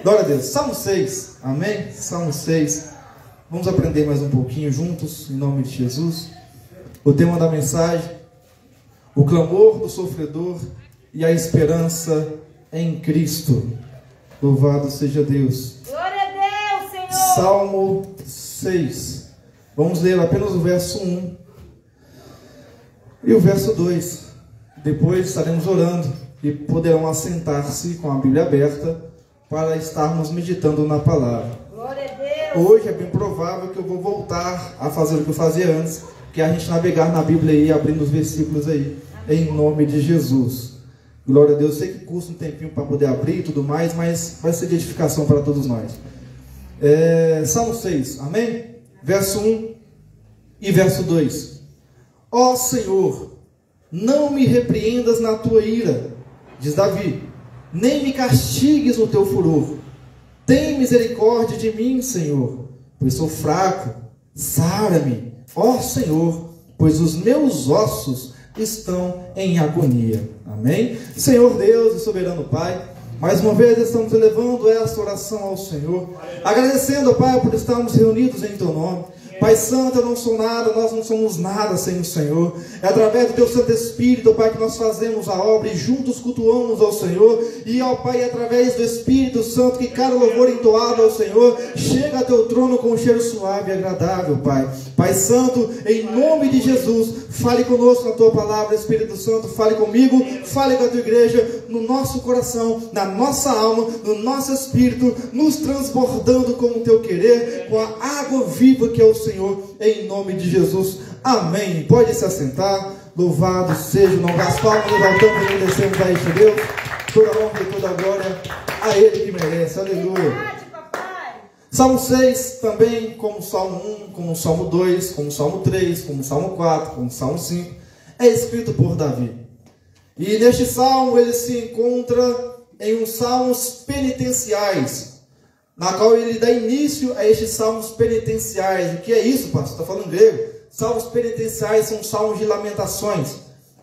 Glória a Deus. Salmo 6. Amém? Salmo 6. Vamos aprender mais um pouquinho juntos, em nome de Jesus. O tema da mensagem: o clamor do sofredor e a esperança em Cristo. Louvado seja Deus. Glória a Deus, Senhor. Salmo 6. Vamos ler apenas o verso 1 e o verso 2. Depois estaremos orando e poderão assentar-se com a Bíblia aberta para estarmos meditando na palavra. Glória a Deus. Hoje é bem provável que eu vou voltar a fazer o que eu fazia antes, que é a gente navegar na Bíblia aí, abrindo os versículos aí, em nome de Jesus. Glória a Deus. Eu sei que custa um tempinho para poder abrir e tudo mais, mas vai ser de edificação para todos nós. Salmo 6, amém? Verso 1 e verso 2. Ó Senhor, não me repreendas na tua ira, diz Davi, nem me castigues no teu furor. Tem misericórdia de mim, Senhor, pois sou fraco. Sara-me, ó Senhor, pois os meus ossos estão em agonia. Amém? Senhor Deus e soberano Pai, mais uma vez estamos elevando esta oração ao Senhor, agradecendo, Pai, por estarmos reunidos em Teu nome. Pai Santo, eu não sou nada, nós não somos nada sem o Senhor. É através do Teu Santo Espírito, Pai, que nós fazemos a obra e juntos cultuamos ao Senhor. E, ó Pai, é através do Espírito Santo que cada louvor entoado ao Senhor chega a Teu trono com um cheiro suave e agradável, Pai. Pai Santo, em nome de Jesus, fale conosco na Tua palavra, Espírito Santo, fale comigo, fale com a Tua igreja, no nosso coração, na nossa alma, no nosso espírito, nos transbordando com o Teu querer, com a água viva que é o Senhor, em nome de Jesus. Amém. Pode se assentar. Louvado seja o nome das palmas, exaltamos e agradecemos a este Deus, toda a honra e toda a glória a Ele que merece. Aleluia. Salmo 6 também, como o Salmo 1, como o Salmo 2, como o Salmo 3, como o Salmo 4, como o Salmo 5, é escrito por Davi. E neste Salmo ele se encontra em uns salmos penitenciais, na qual ele dá início a estes salmos penitenciais. O que é isso, pastor? Está falando grego? Salmos penitenciais são salmos de lamentações,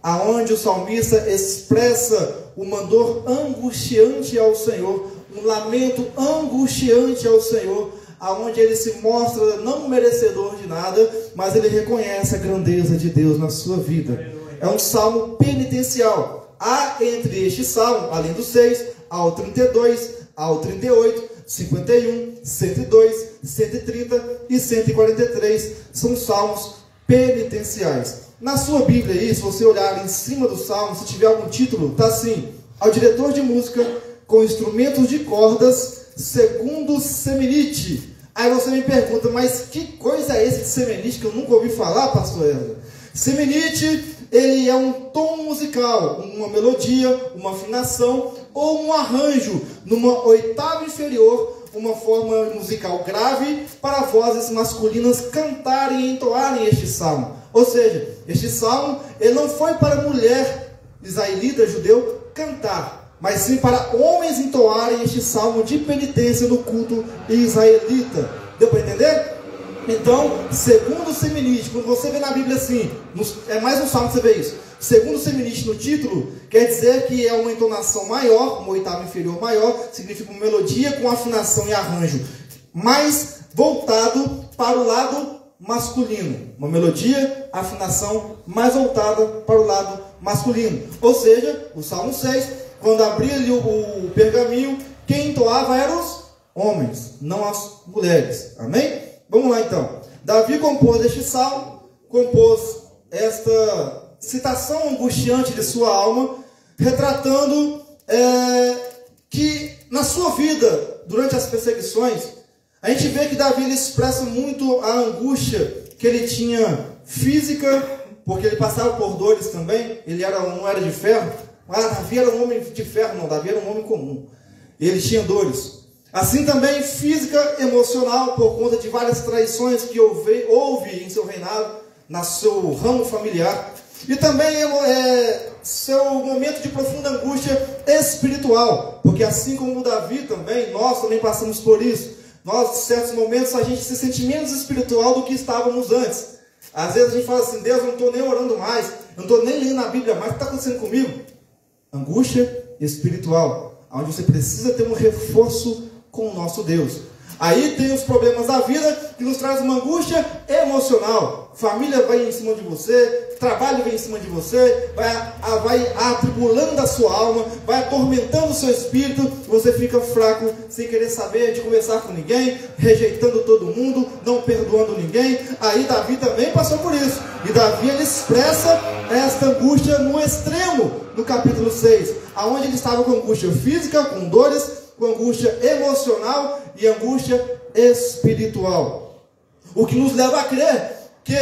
aonde o salmista expressa uma dor angustiante ao Senhor, um lamento angustiante ao Senhor, aonde ele se mostra não merecedor de nada, mas ele reconhece a grandeza de Deus na sua vida. É um salmo penitencial. Há entre este salmo, além do 6, ao 32, ao 38, 51, 102, 130 e 143, são salmos penitenciais. Na sua Bíblia aí, se você olhar em cima do salmo, se tiver algum título, está assim: ao diretor de música com instrumentos de cordas, segundo Semenite. Aí você me pergunta, mas que coisa é esse de Semenite que eu nunca ouvi falar, pastor Ezra? Semenite, ele é um tom musical, uma melodia, uma afinação ou um arranjo numa oitava inferior, uma forma musical grave para vozes masculinas cantarem e entoarem este salmo. Ou seja, este salmo ele não foi para a mulher israelita, judeu, cantar, mas sim para homens entoarem este salmo de penitência no culto israelita. Deu para entender? Então, segundo Semenite, quando você vê na Bíblia assim, é mais um salmo que você vê isso. Segundo Semenite no título, quer dizer que é uma entonação maior, uma oitava inferior maior, significa uma melodia com afinação e arranjo mais voltado para o lado masculino. Uma melodia, afinação mais voltada para o lado masculino. Ou seja, o Salmo 6, quando abria ali o pergaminho, quem entoava eram os homens, não as mulheres. Amém? Vamos lá então. Davi compôs este salmo, compôs esta citação angustiante de sua alma, retratando que na sua vida, durante as perseguições, a gente vê que Davi ele expressa muito a angústia que ele tinha física, porque ele passava por dores também. Ele não era de ferro. Davi era um homem de ferro, não. Davi era um homem comum. Ele tinha dores. Assim também física, emocional, por conta de várias traições que houve em seu reinado, no seu ramo familiar. E também seu momento de profunda angústia espiritual. Porque assim como Davi também, nós também passamos por isso. Nós, em certos momentos, a gente se sente menos espiritual do que estávamos antes. Às vezes a gente fala assim: Deus, eu não estou nem orando mais, eu não estou nem lendo a Bíblia mais, o que está acontecendo comigo? Angústia espiritual, onde você precisa ter um reforço com o nosso Deus. Aí tem os problemas da vida que nos traz uma angústia emocional. Família vai em cima de você, trabalho vem em cima de você, vai atribulando a sua alma, vai atormentando o seu espírito, você fica fraco, sem querer saber de conversar com ninguém, rejeitando todo mundo, não perdoando ninguém. Aí Davi também passou por isso. E Davi, ele expressa esta angústia no extremo, no capítulo 6, aonde ele estava com angústia física, com dores, com angústia emocional e angústia espiritual. O que nos leva a crer que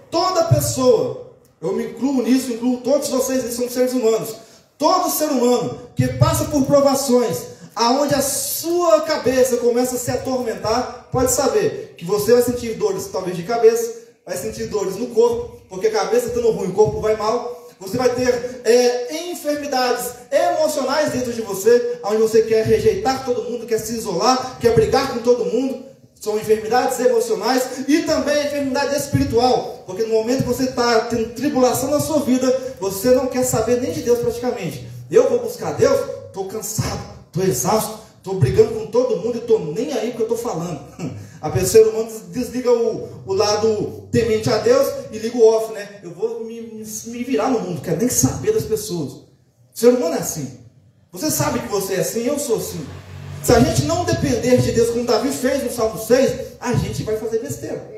toda pessoa, eu me incluo nisso, incluo todos vocês, eles são seres humanos, todo ser humano que passa por provações, aonde a sua cabeça começa a se atormentar, pode saber que você vai sentir dores talvez de cabeça, vai sentir dores no corpo, porque a cabeça estando ruim, o corpo vai mal. Você vai ter enfermidades emocionais dentro de você, onde você quer rejeitar todo mundo, quer se isolar, quer brigar com todo mundo. São enfermidades emocionais e também enfermidade espiritual. Porque no momento que você está tendo tribulação na sua vida, você não quer saber nem de Deus praticamente. Eu vou buscar Deus, estou cansado, estou exausto, estou brigando com todo mundo e estou nem aí porque eu estou falando. A ser humano desliga o lado temente a Deus e liga o off, né? Eu vou me virar no mundo, quero nem saber das pessoas. O ser humano é assim. Você sabe que você é assim, eu sou assim. Se a gente não depender de Deus, como Davi fez no Salmo 6, a gente vai fazer besteira.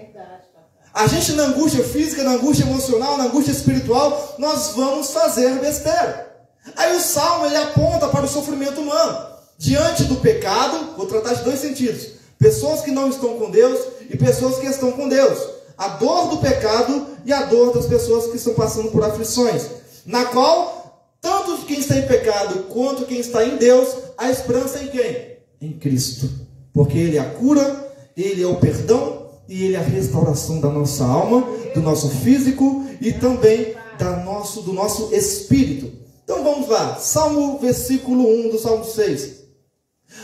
A gente, na angústia física, na angústia emocional, na angústia espiritual, nós vamos fazer besteira. Aí o Salmo, ele aponta para o sofrimento humano. Diante do pecado, vou tratar de dois sentidos. Pessoas que não estão com Deus e pessoas que estão com Deus. A dor do pecado e a dor das pessoas que estão passando por aflições. Na qual, tanto quem está em pecado quanto quem está em Deus, a esperança é em quem? Em Cristo. Porque Ele é a cura, Ele é o perdão e Ele é a restauração da nossa alma, do nosso físico e também do nosso espírito. Então vamos lá. Salmo, versículo 1 do Salmo 6.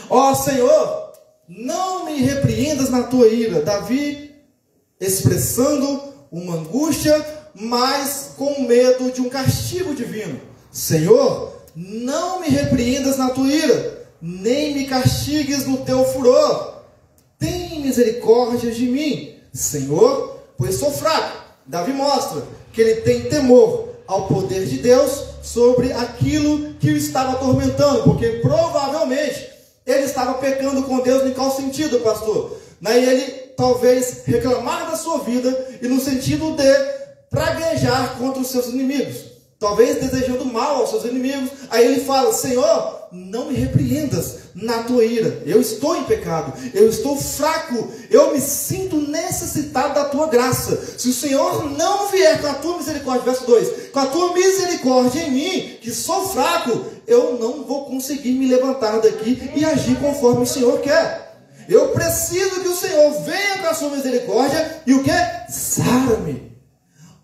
Ó Senhor, não me repreendas na tua ira. Davi expressando uma angústia, mas com medo de um castigo divino. Senhor, não me repreendas na tua ira, nem me castigues no teu furor. Tem misericórdia de mim, Senhor, pois sou fraco. Davi mostra que ele tem temor ao poder de Deus sobre aquilo que o estava atormentando, porque provavelmente ele estava pecando com Deus. Em qual sentido, pastor? Ele talvez reclamar da sua vida e no sentido de praguejar contra os seus inimigos, talvez desejando mal aos seus inimigos. Aí ele fala: Senhor, não me repreendas na tua ira, eu estou em pecado, eu estou fraco, eu me sinto necessitado da tua graça. Se o Senhor não vier com a tua misericórdia, verso 2, com a tua misericórdia em mim, que sou fraco, eu não vou conseguir me levantar daqui e agir conforme o Senhor quer. Eu preciso que o Senhor venha com a sua misericórdia e o que? Sara-me.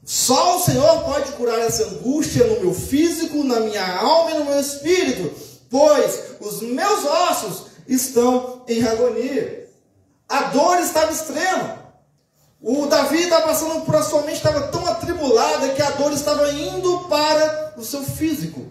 Só o Senhor pode curar essa angústia no meu físico, na minha alma e no meu espírito, pois os meus ossos estão em agonia. A dor estava extrema. O Davi estava passando por a sua mente, estava tão atribulada que a dor estava indo para o seu físico.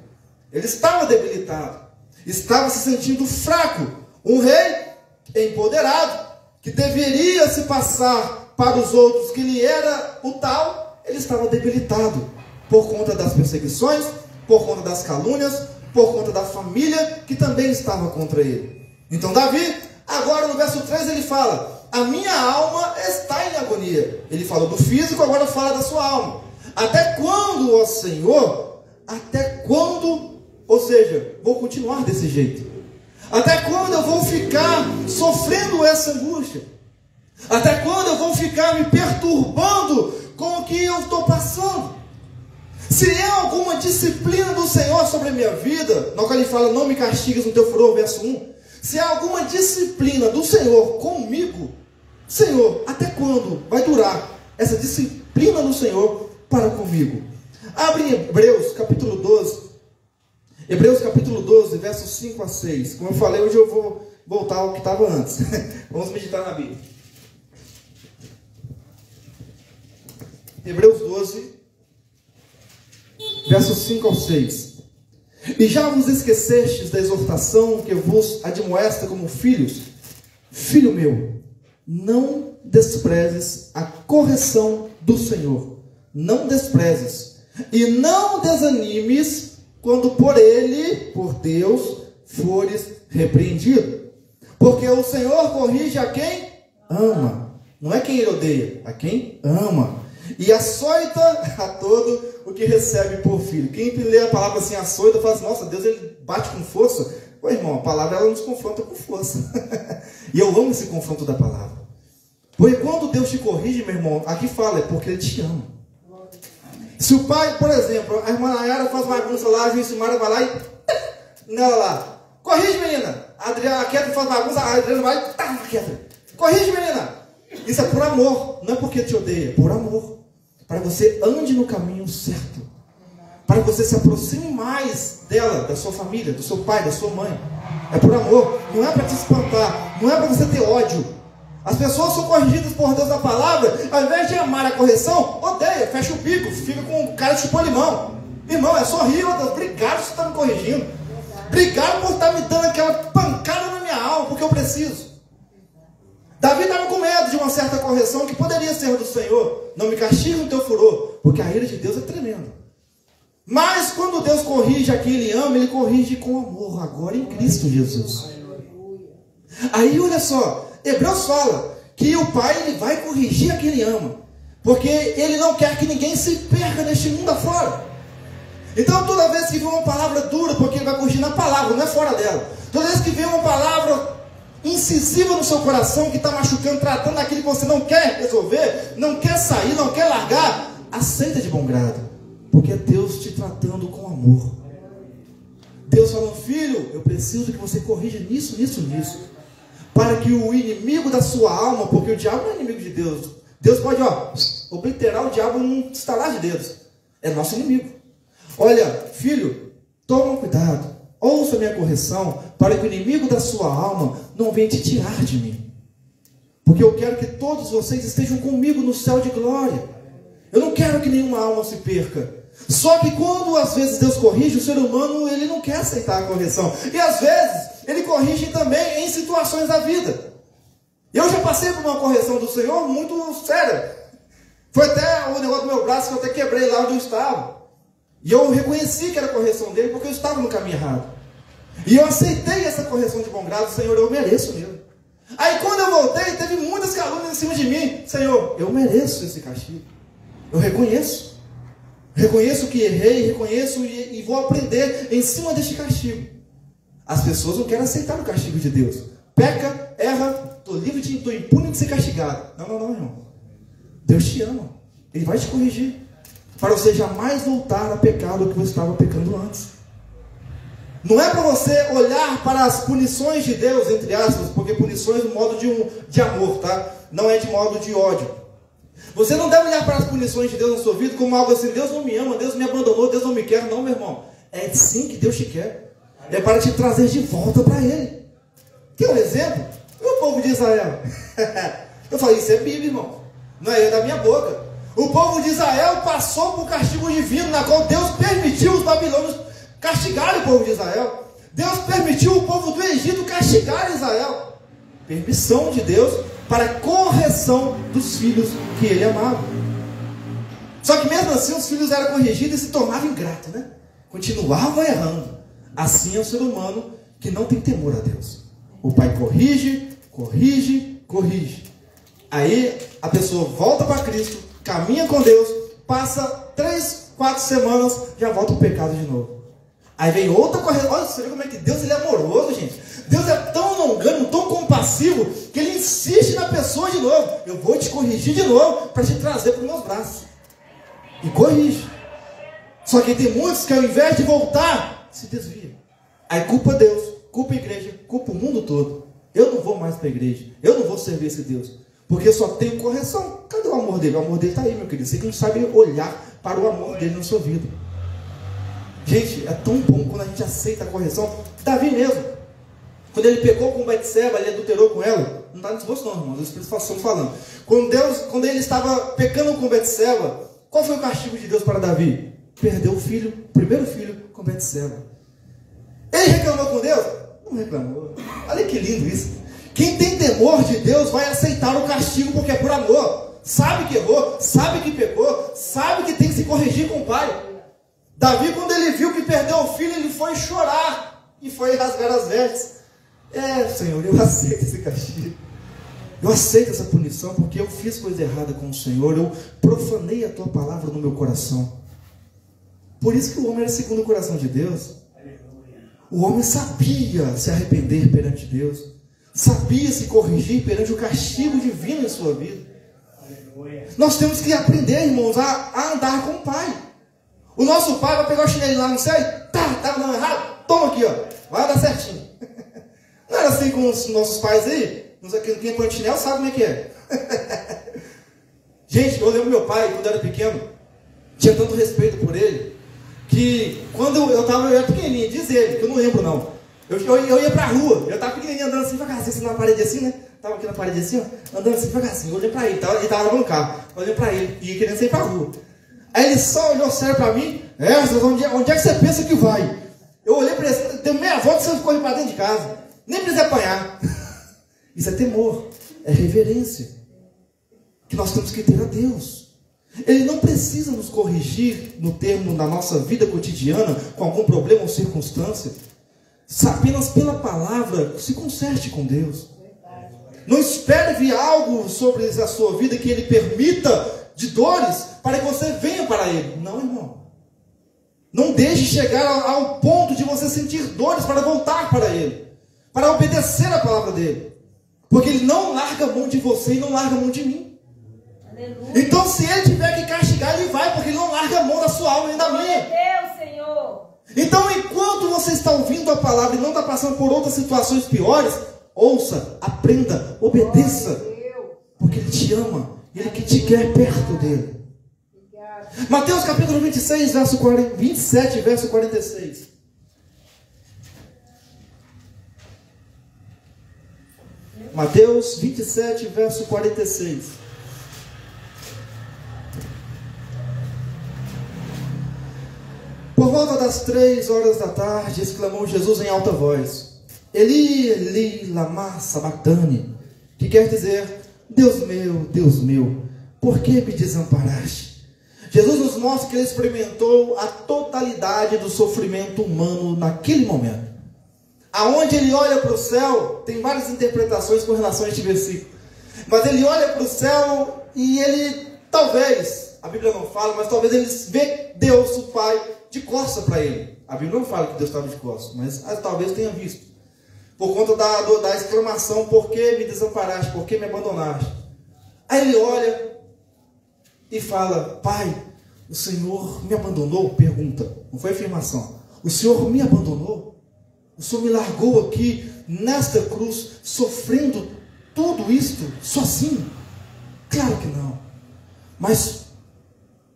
Ele estava debilitado, estava se sentindo fraco. Um rei empoderado, que deveria se passar para os outros que ele era o tal, ele estava debilitado por conta das perseguições, por conta das calúnias, por conta da família que também estava contra ele. Então Davi, agora no verso 3 ele fala: a minha alma está em agonia. Ele falou do físico, agora fala da sua alma. Até quando, ó Senhor? Até quando? Ou seja, vou continuar desse jeito. Até quando eu vou ficar sofrendo essa angústia? Até quando eu vou ficar me perturbando com o que eu estou passando? Se é alguma disciplina do Senhor sobre a minha vida, no qual ele fala: não me castigues no teu furor, verso 1. Se há alguma disciplina do Senhor comigo, Senhor, até quando vai durar essa disciplina do Senhor para comigo? Abre em Hebreus capítulo 12. Hebreus capítulo 12, versos 5 a 6. Como eu falei, hoje eu vou voltar ao que estava antes. Vamos meditar na Bíblia. Hebreus 12, versos 5 ao 6. E já vos esquecestes da exortação que vos admoesta como filhos? filho meu, não desprezes a correção do Senhor. Não desprezes. E não desanimes quando por Ele, por Deus, fores repreendido. Porque o Senhor corrige a quem ama. Não é quem Ele odeia, a quem ama. E açoita a todo o que recebe por filho. Quem lê a palavra assim, açoita, fala assim, nossa, Deus ele bate com força. Pô, irmão, a palavra ela nos confronta com força. E eu amo esse confronto da palavra. Porque quando Deus te corrige, meu irmão, aqui fala, é porque Ele te ama. Se o pai, por exemplo, a irmã Nayara faz bagunça lá, a Jusimara vai lá e nela lá, corrige, menina. A Ketri faz bagunça, a Adriana vai, tá, Ketri, corrige, menina. Isso é por amor, não é porque te odeia, é por amor. Para que você ande no caminho certo. Para que você se aproxime mais dela, da sua família, do seu pai, da sua mãe. É por amor, não é para te espantar, não é para você ter ódio. As pessoas são corrigidas por Deus na palavra, ao invés de amar a correção, odeia, fecha o bico, fica com o cara de chupar limão. Irmão, é sorrir, oh Deus, obrigado por você estar me corrigindo. Obrigado por estar me dando aquela pancada na minha alma, porque eu preciso. Davi estava com medo de uma certa correção que poderia ser do Senhor. Não me castigue no teu furor, porque a ira de Deus é tremenda. Mas quando Deus corrige a quem Ele ama, Ele corrige com amor, agora em Cristo Jesus. Aí olha só, Hebreus fala que o Pai ele vai corrigir a quem Ele ama, porque Ele não quer que ninguém se perca neste mundo afora. Então toda vez que vem uma palavra dura, porque Ele vai corrigir na palavra, não é fora dela. Toda vez que vem uma palavra incisiva no seu coração, que está machucando, tratando daquilo que você não quer resolver, não quer sair, não quer largar, aceita de bom grado, porque é Deus te tratando com amor. Deus falando, filho, eu preciso que você corrija nisso, nisso, nisso, para que o inimigo da sua alma, porque o diabo não é inimigo de Deus. Deus pode, obliterar o diabo num estalar de dedos. É nosso inimigo. Olha, filho, toma cuidado, ouça a minha correção, para que o inimigo da sua alma não venha te tirar de mim. Porque eu quero que todos vocês estejam comigo no céu de glória. Eu não quero que nenhuma alma se perca. Só que quando às vezes Deus corrige, o ser humano ele não quer aceitar a correção. E às vezes Ele corrige também em situações da vida. Eu já passei por uma correção do Senhor muito séria. Foi até o negócio do meu braço que eu até quebrei lá onde eu estava. E eu reconheci que era a correção dele porque eu estava no caminho errado. E eu aceitei essa correção de bom grado. Senhor, eu mereço mesmo. Aí quando eu voltei, teve muitas calúnias em cima de mim. Senhor, eu mereço esse castigo. Eu reconheço. Reconheço que errei, reconheço e vou aprender em cima deste castigo. As pessoas não querem aceitar o castigo de Deus. Peca, erra, estou livre, estou impune de ser castigado. Não, irmão. Deus te ama. Ele vai te corrigir. Para você jamais voltar a pecar do que você estava pecando antes. Não é para você olhar para as punições de Deus, entre aspas, porque punições no modo de amor, tá? Não é de modo de ódio. Você não deve olhar para as punições de Deus na sua vida como algo assim, Deus não me ama, Deus me abandonou, Deus não me quer. Não, meu irmão. É sim que Deus te quer. É para te trazer de volta para Ele. Quer um exemplo? O povo de Israel. Eu falei, isso é Bíblia, irmão. Não é da minha boca. O povo de Israel passou por castigo divino, na qual Deus permitiu os babilônios castigarem o povo de Israel. Deus permitiu o povo do Egito castigar Israel. Permissão de Deus para a correção dos filhos que Ele amava. Só que mesmo assim os filhos eram corrigidos e se tornavam ingratos, né? Continuavam errando. Assim é o ser humano que não tem temor a Deus. O pai corrige, corrige, corrige. Aí a pessoa volta para Cristo, caminha com Deus, passa 3, 4 semanas, já volta para o pecado de novo. Aí vem outra correção. Olha, você vê como é que Deus ele é amoroso, gente. Deus é tão longano, tão compassivo, que Ele insiste na pessoa de novo. Eu vou te corrigir de novo para te trazer para os meus braços. E corrige. Só que tem muitos que ao invés de voltar, se desviam. Aí culpa Deus, culpa a igreja, culpa o mundo todo. Eu não vou mais para a igreja. Eu não vou servir esse Deus. Porque eu só tenho correção. Cadê o amor dele? O amor dele está aí, meu querido. Você que não sabe olhar para o amor dele na sua vida. Gente, é tão bom quando a gente aceita a correção. Davi mesmo, quando ele pecou com Betseba, ele adulterou com ela. Não está no esboço não, irmãos. Os Espíritos estão falando. Quando ele estava pecando com Betseba, qual foi o castigo de Deus para Davi? Perdeu o filho, o primeiro filho com Betseba. Ele reclamou com Deus? Não reclamou. Olha que lindo isso. Quem tem temor temor de Deus vai aceitar o castigo porque é por amor. Sabe que errou, sabe que pecou, sabe que tem que se corrigir com o pai. Davi, quando ele viu que perdeu o filho, ele foi chorar e foi rasgar as vestes. Senhor, eu aceito esse castigo. Eu aceito essa punição porque eu fiz coisa errada com o Senhor. Eu profanei a tua palavra no meu coração. Por isso que o homem era segundo o coração de Deus. O homem sabia se arrepender perante Deus, sabia se corrigir perante o castigo divino em sua vida. Nós temos que aprender, irmãos, a andar com o pai. O nosso pai vai pegar o chinelo lá, não sei, estava dando errado, toma aqui, ó, vai dar certinho. Não era assim com os nossos pais aí? Quem põe chinelo sabe como é que é. Gente, eu lembro meu pai, quando eu era pequeno, tinha tanto respeito por ele, que quando eu era pequenininho, diz ele, que eu não lembro não. Eu ia pra rua, eu estava pequenininho andando assim devagarzinho, assim, na parede assim, né? Estava aqui na parede assim, ó, andando assim devagarzinho, eu olhei pra ele, ele estava lavando o carro, eu olhei pra ele, e querendo sair pra rua. Aí ele só olhou sério pra mim, onde é que você pensa que vai? Eu olhei pra ele, deu meia volta e você correu pra dentro de casa, nem precisa apanhar. Isso é temor, é reverência, que nós temos que ter a Deus. Ele não precisa nos corrigir no termo da nossa vida cotidiana, com algum problema ou circunstância. Apenas pela palavra, se conserte com Deus. Não espere vir algo sobre a sua vida que Ele permita de dores para que você venha para Ele. Não, irmão. Não deixe chegar ao ponto de você sentir dores para voltar para Ele, para obedecer a palavra dEle. Porque Ele não larga a mão de você e não larga a mão de mim. Aleluia. Então, se Ele tiver que castigar, Ele vai, porque Ele não larga a mão da sua alma nem da minha. Deus, Senhor. Então, enquanto você está ouvindo a palavra e não está passando por outras situações piores, ouça, aprenda, obedeça, porque Ele te ama, Ele que te quer perto dEle. Mateus capítulo 27, verso 46. Mateus 27, verso 46. Por volta das 3 horas da tarde, exclamou Jesus em alta voz: Eli, Eli, lama sabachthani, que quer dizer: Deus meu, por que me desamparaste? Jesus nos mostra que Ele experimentou a totalidade do sofrimento humano naquele momento. Aonde Ele olha para o céu, tem várias interpretações com relação a este versículo, mas Ele olha para o céu e Ele, talvez, a Bíblia não fala, mas talvez Ele vê Deus, o Pai, de costas para Ele. A Bíblia não fala que Deus estava de costas, mas talvez tenha visto, por conta da exclamação: por que me desamparaste, por que me abandonaste? Aí Ele olha e fala: Pai, o Senhor me abandonou? Pergunta, não foi afirmação. O Senhor me abandonou? O Senhor me largou aqui nesta cruz, sofrendo tudo isto sozinho? Claro que não. Mas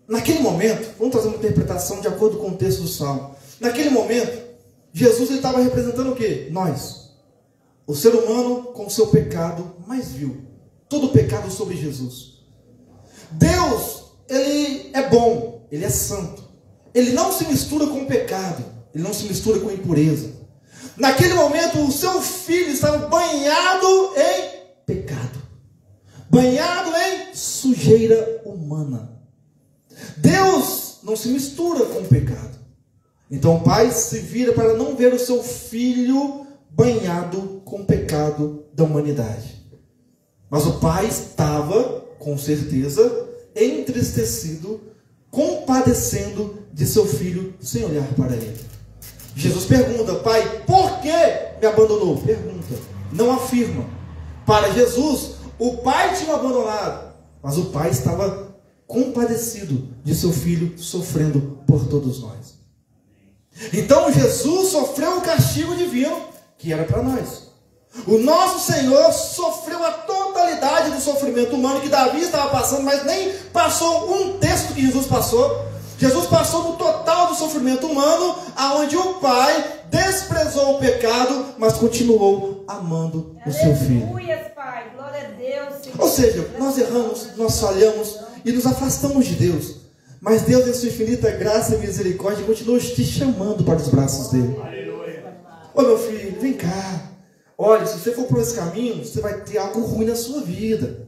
naquele momento, vamos fazer uma interpretação de acordo com o texto do Salmo. Naquele momento, Jesus estava representando o quê? Nós. O ser humano com o seu pecado mais vil. Todo o pecado sobre Jesus. Deus, Ele é bom, Ele é santo. Ele não se mistura com o pecado, Ele não se mistura com a impureza. Naquele momento, o seu filho estava banhado em pecado, banhado em sujeira humana. Deus não se mistura com o pecado. Então o pai se vira para não ver o seu filho banhado com o pecado da humanidade. Mas o pai estava, com certeza, entristecido, compadecendo de seu filho sem olhar para ele. Jesus pergunta: Pai, por que me abandonou? Pergunta, não afirma. Para Jesus, o pai tinha abandonado, mas o pai estava compadecido de seu filho sofrendo por todos nós. Então Jesus sofreu o castigo divino que era para nós. O nosso Senhor sofreu a totalidade do sofrimento humano que Davi estava passando, mas nem passou um terço que Jesus passou. Jesus passou no total do sofrimento humano, aonde o Pai desprezou o pecado, mas continuou amando o seu filho. Pai. Glória a Deus, Senhor. Ou seja, nós erramos, nós falhamos e nos afastamos de Deus. Mas Deus, em sua infinita graça e misericórdia, continua te chamando para os braços dele. Ô meu filho, vem cá. olha, se você for por esse caminho, você vai ter algo ruim na sua vida.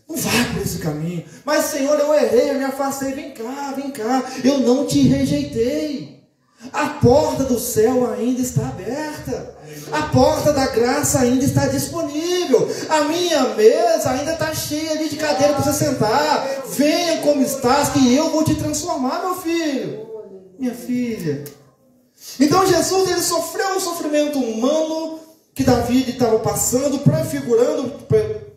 Não vai por esse caminho. Mas, Senhor, eu errei, eu me afastei. Vem cá. Eu não te rejeitei. A porta do céu ainda está aberta. A porta da graça ainda está disponível. A minha mesa ainda está cheia ali de cadeira para você sentar. Venha como estás, que eu vou te transformar, meu filho, minha filha. Então Jesus, ele sofreu o sofrimento humano que Davi estava passando, prefigurando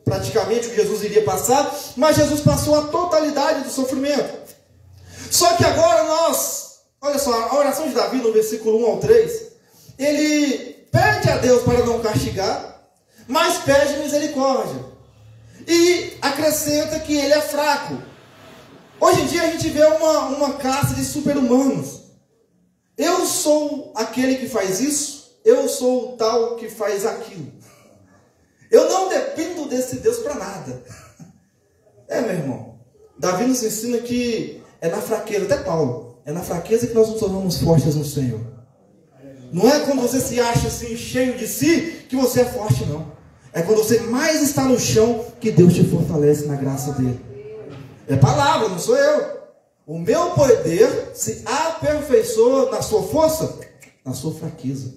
praticamente o que Jesus iria passar, mas Jesus passou a totalidade do sofrimento. Só que agora olha só, a oração de Davi no versículo 1 ao 3, ele pede a Deus para não castigar, mas pede misericórdia. E acrescenta que ele é fraco. Hoje em dia a gente vê uma classe de super-humanos. Eu sou aquele que faz isso, eu sou o tal que faz aquilo. Eu não dependo desse Deus para nada. Meu irmão, Davi nos ensina que é na fraqueza, até Paulo, é na fraqueza que nós nos tornamos fortes no Senhor. Não é quando você se acha assim, cheio de si, que você é forte, não. É quando você mais está no chão, que Deus te fortalece na graça dele. É palavra, não sou eu. O meu poder se aperfeiçoa na sua força, na sua fraqueza.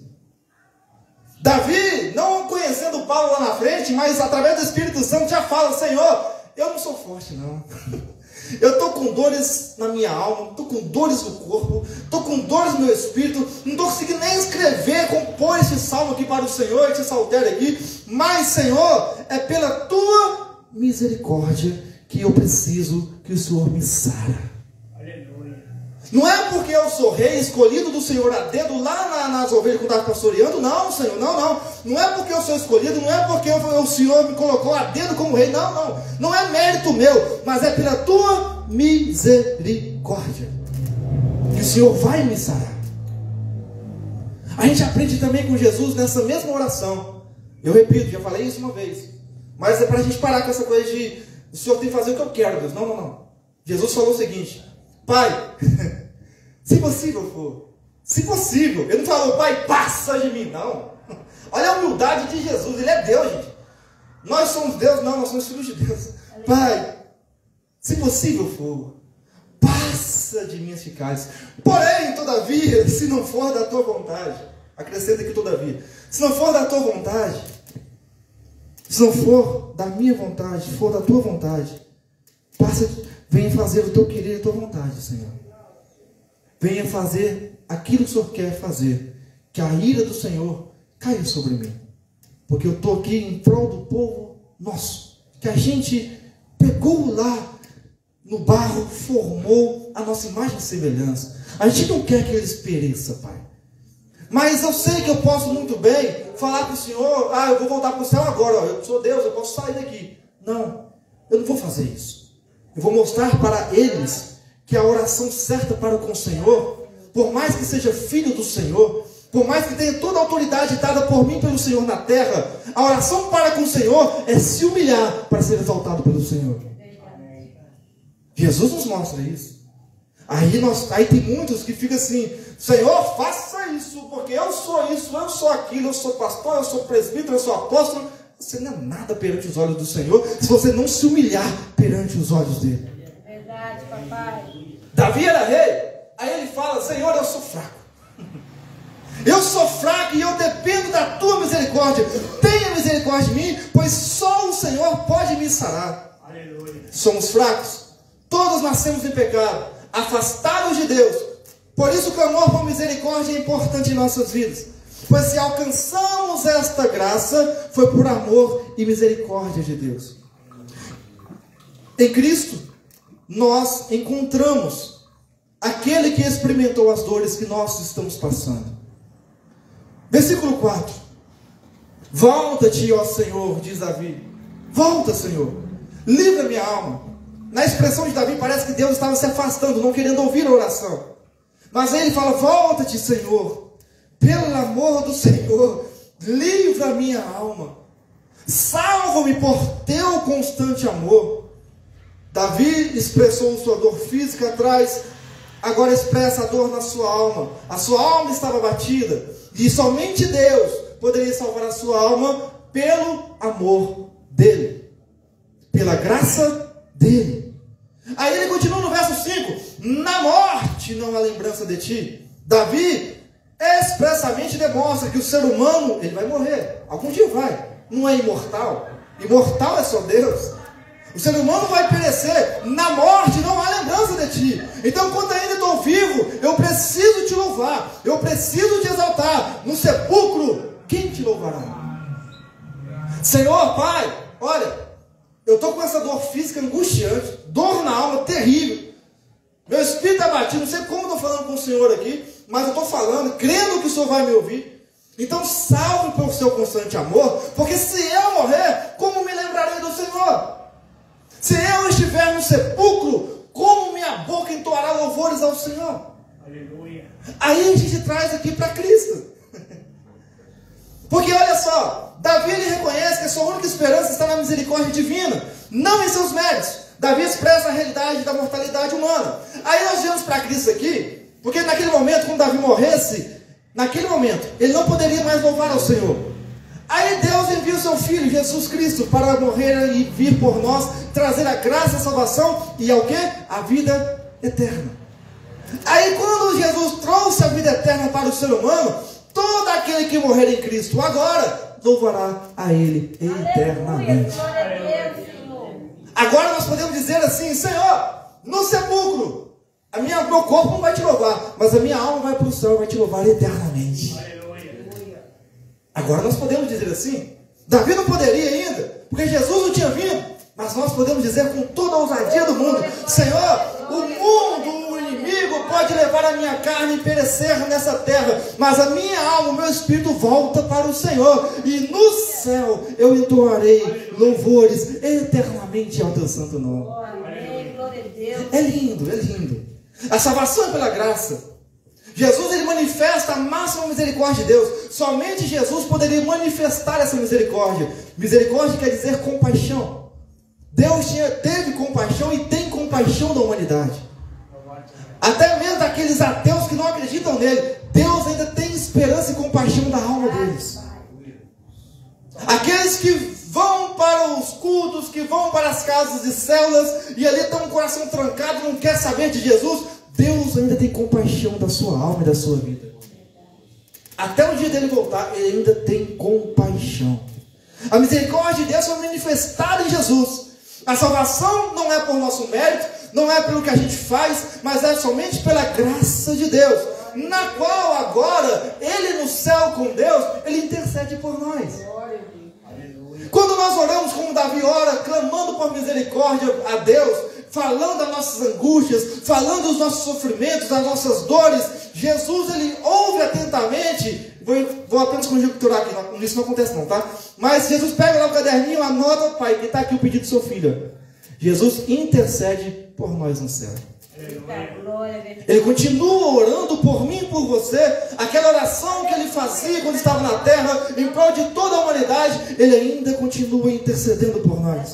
Davi, não conhecendo Paulo lá na frente, mas através do Espírito Santo já fala: Senhor, eu não sou forte não. Eu estou com dores na minha alma, estou com dores no corpo, estou com dores no meu espírito, não estou conseguindo nem escrever, compor esse salmo aqui para o Senhor, esse saltério aqui. Mas, Senhor, é pela tua misericórdia que eu preciso que o Senhor me sara. Não é porque eu sou rei, escolhido do Senhor a dedo lá nas ovelhas que eu estava pastoreando. Não, Senhor, não. Não é porque eu sou escolhido, não é porque o Senhor me colocou a dedo como rei. Não. Não é mérito meu, mas é pela tua misericórdia que o Senhor vai me sarar. A gente aprende também com Jesus nessa mesma oração. Eu repito, já falei isso uma vez. Mas é para a gente parar com essa coisa de o Senhor tem que fazer o que eu quero, Deus. Não. Jesus falou o seguinte: Pai, se possível for, se possível. Ele não falou: Pai, passa de mim, não. Olha a humildade de Jesus, ele é Deus, gente. Nós somos Deus, não, nós somos filhos de Deus. Pai, se possível for, passa de mim esse cálice. Porém, todavia, se não for da tua vontade, acrescenta aqui todavia, se não for da tua vontade, se não for da minha vontade, se for da tua vontade, venha fazer o teu querer e a tua vontade, Senhor. Venha fazer aquilo que o Senhor quer fazer. Que a ira do Senhor caia sobre mim. Porque eu estou aqui em prol do povo nosso. Que a gente pegou lá no barro, formou a nossa imagem e semelhança. A gente não quer que eles pereçam, Pai. Mas eu sei que eu posso muito bem falar para o Senhor: eu vou voltar para o céu agora. Eu sou Deus, eu posso sair daqui. Não, eu não vou fazer isso. Eu vou mostrar para eles que a oração certa para com o Senhor, por mais que seja filho do Senhor, por mais que tenha toda a autoridade dada por mim pelo Senhor na terra, a oração para com o Senhor é se humilhar para ser exaltado pelo Senhor. Jesus nos mostra isso. Aí tem muitos que ficam assim: Senhor, faça isso, porque eu sou isso, eu sou aquilo, eu sou pastor, eu sou presbítero, eu sou apóstolo. Você não é nada perante os olhos do Senhor se você não se humilhar perante os olhos dele. Verdade, papai. Davi era rei. Aí ele fala: Senhor, eu sou fraco. Eu sou fraco e eu dependo da tua misericórdia. Tenha misericórdia de mim, pois só o Senhor pode me sarar. Aleluia. Somos fracos. Todos nascemos em pecado, afastados de Deus. Por isso o clamor por misericórdia é importante em nossas vidas. Pois se alcançamos esta graça, foi por amor e misericórdia de Deus. Em Cristo, nós encontramos aquele que experimentou as dores que nós estamos passando. Versículo 4. Volta-te, ó Senhor, diz Davi. Volta, Senhor. Livra minha alma. Na expressão de Davi parece que Deus estava se afastando, não querendo ouvir a oração. Mas aí ele fala: volta-te, Senhor. Pelo amor do Senhor, livra a minha alma. Salva-me por teu constante amor. Davi expressou sua dor física atrás, agora expressa a dor na sua alma. A sua alma estava batida, e somente Deus poderia salvar a sua alma pelo amor dele, pela graça dele. Aí ele continua no verso 5: na morte não há lembrança de ti. Davi expressamente demonstra que o ser humano, ele vai morrer, algum dia vai, não é imortal, imortal é só Deus. O ser humano vai perecer, na morte não há lembrança de ti. Então, quando ainda estou vivo, eu preciso te louvar, eu preciso te exaltar. No sepulcro, quem te louvará? Senhor, Pai, olha, eu estou com essa dor física angustiante, dor na alma terrível, meu espírito está batido, não sei como estou falando com o Senhor aqui, mas eu estou falando, crendo que o Senhor vai me ouvir. Então salve pelo seu constante amor, porque se eu morrer, como me lembrarei do Senhor? Se eu estiver no sepulcro, como minha boca entoará louvores ao Senhor? Aleluia. Aí a gente traz aqui para Cristo. Porque olha só, Davi ele reconhece que a sua única esperança está na misericórdia divina, não em seus méritos. Davi expressa a realidade da mortalidade humana. Aí nós viemos para Cristo aqui, porque naquele momento, quando Davi morresse, naquele momento, ele não poderia mais louvar ao Senhor. Aí Deus envia o seu Filho, Jesus Cristo, para morrer e vir por nós, trazer a graça, a salvação e ao quê? A vida eterna. Aí quando Jesus trouxe a vida eterna para o ser humano, todo aquele que morrer em Cristo agora, louvará a Ele eternamente. Agora nós podemos dizer assim: Senhor, no sepulcro, meu corpo não vai te louvar, mas a minha alma vai para o céu e vai te louvar eternamente. Agora nós podemos dizer assim. Davi não poderia ainda, porque Jesus não tinha vindo, mas nós podemos dizer com toda a ousadia do mundo: Senhor, o mundo, o inimigo pode levar a minha carne e perecer nessa terra, mas a minha alma, o meu espírito volta para o Senhor, e no céu eu entoarei louvores eternamente ao teu santo nome. É lindo, é lindo. A salvação é pela graça. Jesus ele manifesta a máxima misericórdia de Deus. Somente Jesus poderia manifestar essa misericórdia. Misericórdia quer dizer compaixão. Deus teve compaixão e tem compaixão da humanidade. Até mesmo daqueles ateus que não acreditam nele, Deus ainda tem esperança e compaixão da alma deles. Aqueles que vão para os cultos, que vão para as casas de células e ali estão com o coração trancado, não quer saber de Jesus, Deus ainda tem compaixão da sua alma e da sua vida. Até o dia dele voltar, ele ainda tem compaixão. A misericórdia de Deus foi manifestada em Jesus. A salvação não é por nosso mérito, não é pelo que a gente faz, mas é somente pela graça de Deus, na qual agora, ele no céu com Deus, ele intercede por nós. Quando nós oramos como Davi ora, clamando por misericórdia a Deus, falando das nossas angústias, falando dos nossos sofrimentos, das nossas dores, Jesus ele ouve atentamente. Vou apenas conjecturar aqui, isso não acontece não, tá? Mas Jesus pega lá o caderninho, anota: Pai, que está aqui o pedido do seu filho. Jesus intercede por nós no céu. Ele continua orando por mim e por você. Aquela oração que ele fazia quando estava na terra, em prol de toda a humanidade, ele ainda continua intercedendo por nós.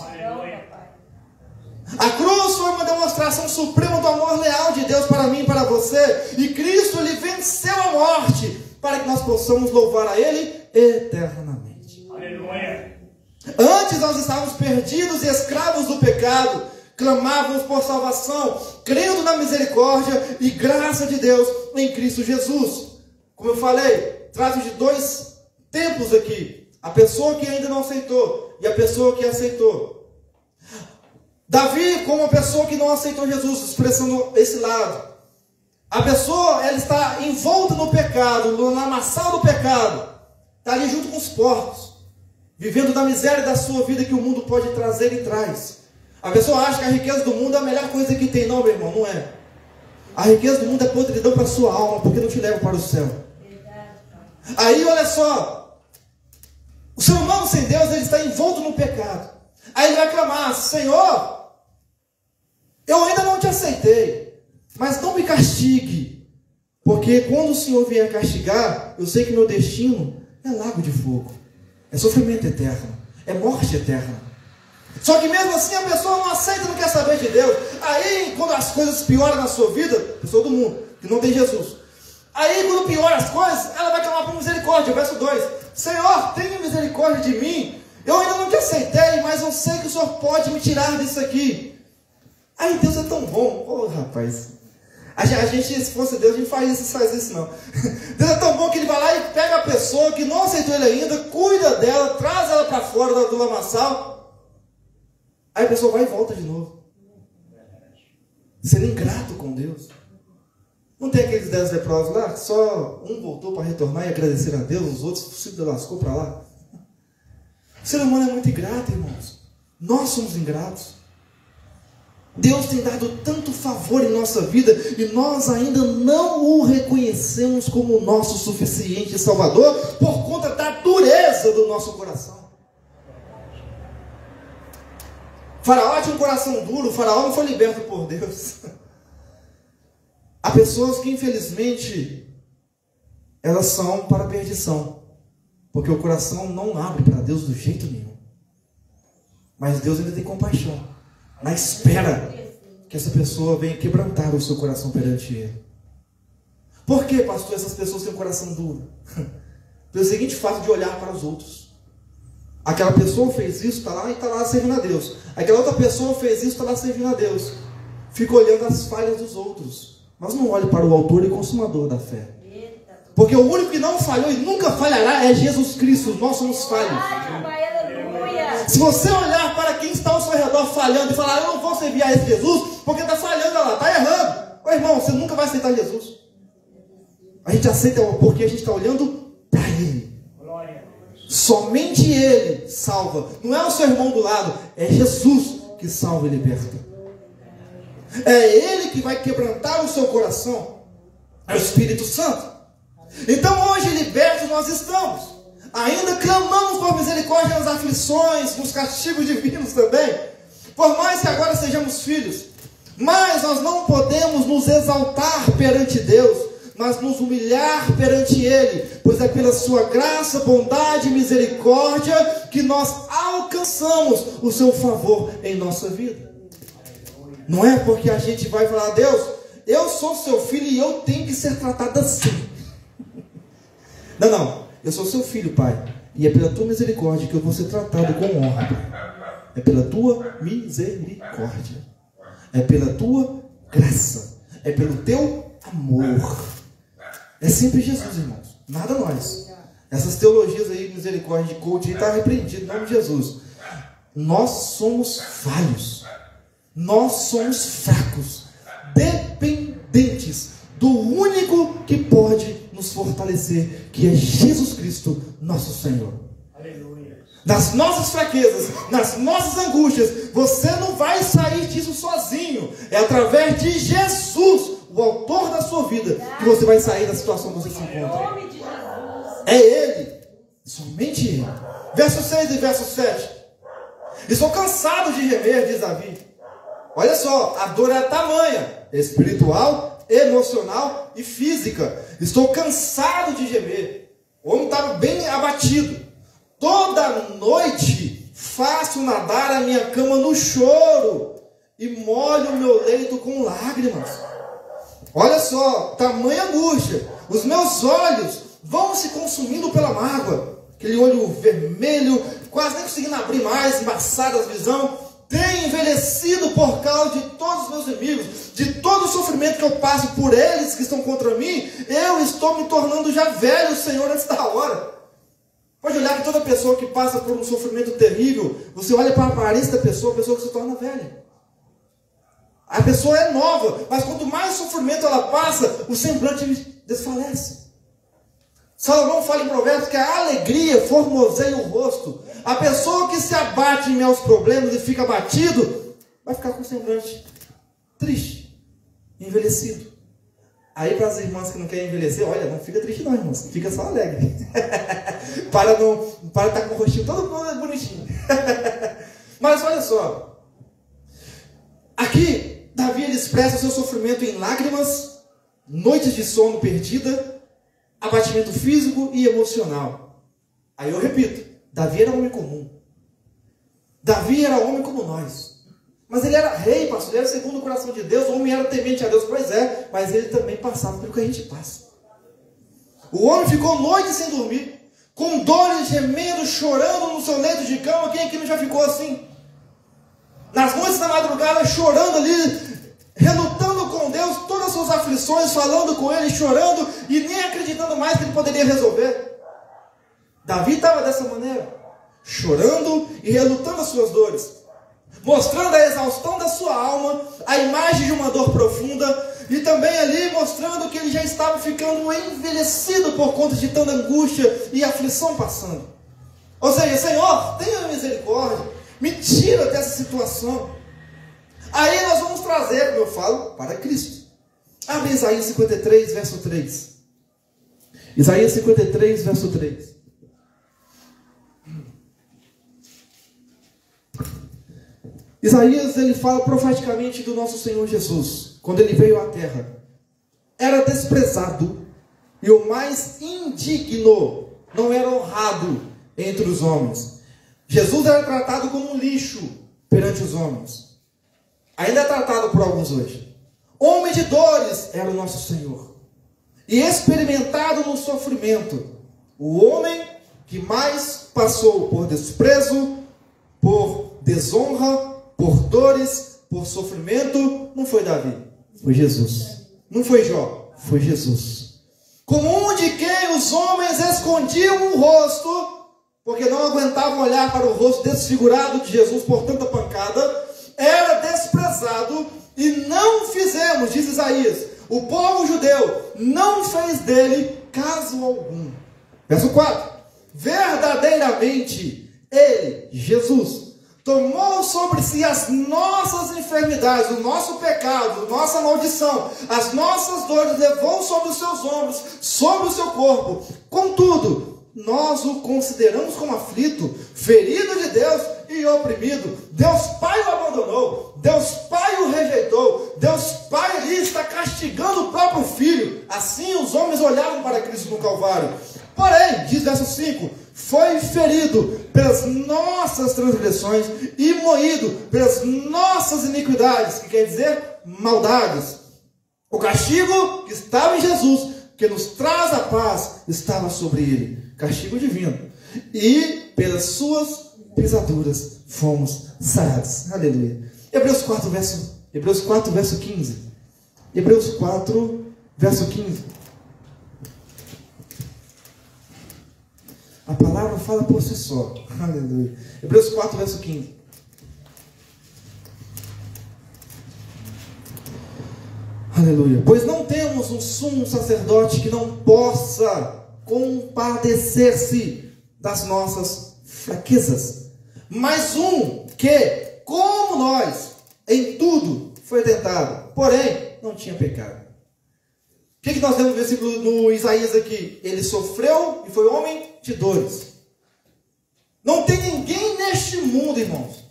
A cruz foi uma demonstração suprema do amor leal de Deus para mim e para você. E Cristo ele venceu a morte para que nós possamos louvar a Ele eternamente. Aleluia. Antes nós estávamos perdidos e escravos do pecado. Clamávamos por salvação, crendo na misericórdia e graça de Deus em Cristo Jesus. Como eu falei, trato de dois tempos aqui: a pessoa que ainda não aceitou e a pessoa que aceitou. Davi, como uma pessoa que não aceitou Jesus, expressando esse lado. A pessoa, ela está envolta no pecado, no lamaçal do pecado, está ali junto com os porcos, vivendo da miséria da sua vida que o mundo pode trazer e traz. A pessoa acha que a riqueza do mundo é a melhor coisa que tem. Não, meu irmão, não é. A riqueza do mundo é podridão para a sua alma, porque não te leva para o céu. Aí, olha só, o ser humano sem Deus, ele está envolto no pecado. Aí ele vai clamar: Senhor, eu ainda não te aceitei, mas não me castigue, porque quando o Senhor vier castigar, eu sei que meu destino é lago de fogo, é sofrimento eterno, é morte eterna. Só que mesmo assim a pessoa não aceita, não quer saber de Deus. Aí quando as coisas pioram na sua vida, pessoa do mundo, que não tem Jesus, aí quando pioram as coisas, ela vai clamar por misericórdia. Verso 2: Senhor, tenha misericórdia de mim. Eu ainda não te aceitei, mas eu sei que o Senhor pode me tirar disso aqui. Aí Deus é tão bom. Ô, rapaz, a gente, se fosse Deus, a gente faz isso não. Deus é tão bom que Ele vai lá e pega a pessoa que não aceitou Ele ainda, cuida dela, traz ela para fora do lamaçal. Aí a pessoa vai e volta de novo. Sendo ingrato com Deus. Não tem aqueles 10 leprosos lá, que só um voltou para retornar e agradecer a Deus, os outros se lascou para lá. O ser humano é muito ingrato, irmãos. Nós somos ingratos. Deus tem dado tanto favor em nossa vida e nós ainda não o reconhecemos como o nosso suficiente Salvador por conta da dureza do nosso coração. Faraó tinha um coração duro, o faraó não foi liberto por Deus. Há pessoas que infelizmente elas são para a perdição, porque o coração não abre para Deus do jeito nenhum. Mas Deus ainda tem compaixão, na espera que essa pessoa venha quebrantar o seu coração perante Ele. Por que, pastor, essas pessoas têm um coração duro? Pelo seguinte fato de olhar para os outros. Aquela pessoa fez isso, está lá e está lá servindo a Deus. Aquela outra pessoa fez isso, está lá servindo a Deus. Fica olhando as falhas dos outros, mas não olhe para o autor e consumador da fé. Porque o único que não falhou e nunca falhará é Jesus Cristo. Nós somos falhos. Se você olhar para quem está ao seu redor falhando e falar, eu não vou servir a esse Jesus, porque está falhando lá, está errando. Ô irmão, você nunca vai aceitar Jesus. A gente aceita porque a gente está olhando para Ele. Somente Ele salva. Não é o seu irmão do lado, é Jesus que salva e liberta. É Ele que vai quebrantar o seu coração. É o Espírito Santo. Então hoje libertos nós estamos. Ainda clamamos por misericórdia nas aflições, nos castigos divinos também. Por mais que agora sejamos filhos. Mas nós não podemos nos exaltar perante Deus, mas nos humilhar perante Ele. Pois é pela sua graça, bondade e misericórdia que nós alcançamos o seu favor em nossa vida. Não é porque a gente vai falar, Deus, eu sou seu filho e eu tenho que ser tratado assim. Não. Eu sou seu filho, Pai. E é pela tua misericórdia que eu vou ser tratado com honra, Pai. É pela tua misericórdia. É pela tua graça. É pelo teu amor. É sempre Jesus, irmãos. Nada nós. Essas teologias aí, misericórdia de coach, está repreendido em nome de Jesus. Nós somos falhos. Nós somos fracos. Dependentes do único que pode nos fortalecer, que é Jesus Cristo, nosso Senhor. Aleluia. Nas nossas fraquezas, nas nossas angústias, você não vai sair disso sozinho. É através de Jesus, o autor da sua vida, que você vai sair da situação que você se encontra. É Ele, somente Ele. Verso 6 e verso 7. Estou cansado de gemer, diz Davi. Olha só, a dor é tamanha, espiritual, emocional e física. Estou cansado de gemer. O homem estava bem abatido. Toda noite faço nadar a minha cama no choro e molho o meu leito com lágrimas. Olha só, tamanha angústia. Os meus olhos vão se consumindo pela mágoa. Aquele olho vermelho, quase nem conseguindo abrir mais, embaçada a visão. Tenho envelhecido por causa de todos os meus inimigos, de todo o sofrimento que eu passo por eles que estão contra mim. Eu estou me tornando já velho, Senhor, antes da hora. Pode olhar que toda pessoa que passa por um sofrimento terrível, você olha para a aparência da pessoa, a pessoa que se torna velha. A pessoa é nova, mas quanto mais sofrimento ela passa, o semblante desfalece. Salomão fala em Provérbios que a alegria formoseia o rosto. A pessoa que se abate em meus problemas e fica abatido, vai ficar com o semblante triste, envelhecido. Aí para as irmãs que não querem envelhecer, olha, não fica triste não, irmãs, fica só alegre. para estar com o rostinho todo bonitinho. Mas olha só, aqui Davi ele expressa o seu sofrimento em lágrimas, noites de sono perdida, abatimento físico e emocional. Aí eu repito, Davi era homem comum. Davi era homem como nós. Mas ele era rei, pastor, ele era segundo o coração de Deus, o homem era temente a Deus, pois é, mas ele também passava pelo que a gente passa. O homem ficou noites sem dormir, com dores, gemendo, chorando no seu leito de cama. Quem aqui não já ficou assim? Nas noites da madrugada, chorando ali, relutando com Deus, todas as suas aflições, falando com Ele, chorando, e nem acreditando mais que Ele poderia resolver. Davi estava dessa maneira, chorando e relutando as suas dores, mostrando a exaustão da sua alma, a imagem de uma dor profunda, e também ali mostrando que ele já estava ficando envelhecido por conta de tanta angústia e aflição passando. Ou seja, Senhor, tenha misericórdia, me tira dessa situação. Aí nós vamos trazer, como eu falo, para Cristo. Abre Isaías 53, verso 3. Isaías 53, verso 3. Isaías, ele fala profeticamente do nosso Senhor Jesus, quando ele veio à terra. Era desprezado e o mais indigno, não era honrado entre os homens. Jesus era tratado como um lixo perante os homens. Ainda é tratado por alguns hoje. Homem de dores era o nosso Senhor, e experimentado no sofrimento. O homem que mais passou por desprezo, por desonra, por dores, por sofrimento, não foi Davi, foi Jesus. Não foi Jó, foi Jesus. Como um de quem os homens escondiam o rosto, porque não aguentavam olhar para o rosto desfigurado de Jesus por tanta pancada, era desprezado e não fizemos, diz Isaías, o povo judeu não fez dele caso algum. Verso 4. Verdadeiramente, ele, Jesus, tomou sobre si as nossas enfermidades, o nosso pecado, a nossa maldição, as nossas dores, levou sobre os seus ombros, sobre o seu corpo. Contudo, nós o consideramos como aflito, ferido de Deus e oprimido. Deus Pai o abandonou, Deus Pai o rejeitou, Deus Pai ali está castigando o próprio Filho. Assim os homens olhavam para Cristo no Calvário. Porém, diz verso 5, foi ferido pelas nossas transgressões e moído pelas nossas iniquidades, que quer dizer maldades. O castigo que estava em Jesus, que nos traz a paz, estava sobre ele, castigo divino, e pelas suas pisaduras fomos sarados. Aleluia. Hebreus 4, verso 15. Hebreus 4, verso 15. A palavra fala por si só. Aleluia. Hebreus 4, verso 15. Aleluia. Pois não temos um sumo sacerdote que não possa compadecer-se das nossas fraquezas, mas um que, como nós, em tudo foi tentado, porém não tinha pecado. O que nós temos no versículo no Isaías aqui? Ele sofreu e foi homem de dores. Não tem ninguém neste mundo, irmãos,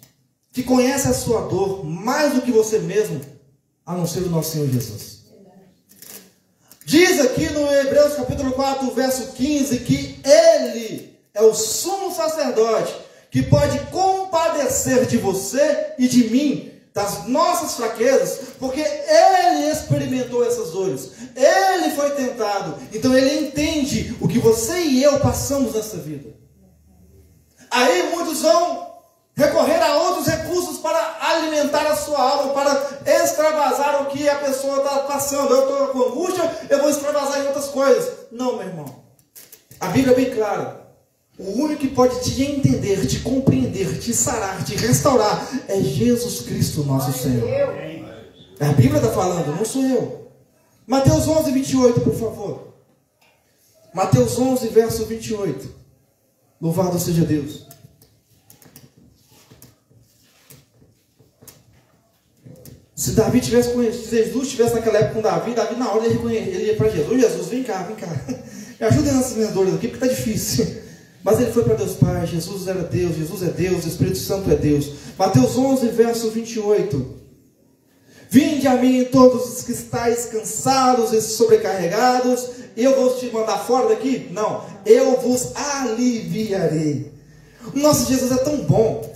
que conhece a sua dor mais do que você mesmo, a não ser o nosso Senhor Jesus. Diz aqui no Hebreus capítulo 4, verso 15, que Ele é o sumo sacerdote que pode compadecer de você e de mim, das nossas fraquezas, porque Ele experimentou essas dores, Ele foi tentado, então Ele entende o que você e eu passamos nessa vida. Aí muitos vão recorrer a outros recursos para alimentar a sua alma, para extravasar o que a pessoa está passando. Eu estou com angústia, eu vou extravasar em outras coisas. Não, meu irmão. A Bíblia é bem clara. O único que pode te entender, te compreender, te sarar, te restaurar é Jesus Cristo, nosso Senhor. A Bíblia está falando, não sou eu. Mateus 11, 28, por favor. Mateus 11, verso 28. Louvado seja Deus. Se Davi tivesse conhecido, se Jesus estivesse naquela época com Davi na hora ele ia para Jesus. Jesus, vem cá. Me ajuda nessas minhas dores aqui, porque está difícil. Mas ele foi para Deus Pai. Jesus era Deus, Jesus é Deus, o Espírito Santo é Deus. Mateus 11, verso 28. Vinde a mim todos os que estáis cansados e sobrecarregados, eu vou te mandar fora daqui? Não, eu vos aliviarei. O nosso Jesus é tão bom,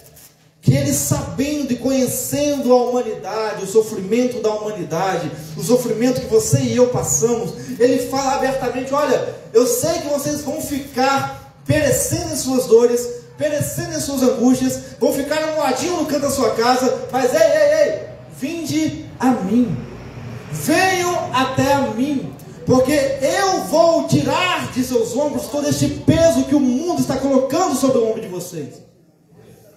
que Ele, sabendo e conhecendo a humanidade, o sofrimento da humanidade, o sofrimento que você e eu passamos, Ele fala abertamente: olha, eu sei que vocês vão ficar perecendo em suas dores, perecendo em suas angústias, vão ficar amoadinhos no canto da sua casa, mas ei, vinde a mim, venham até a mim, porque eu vou tirar de seus ombros todo este peso que o mundo está colocando sobre o ombro de vocês.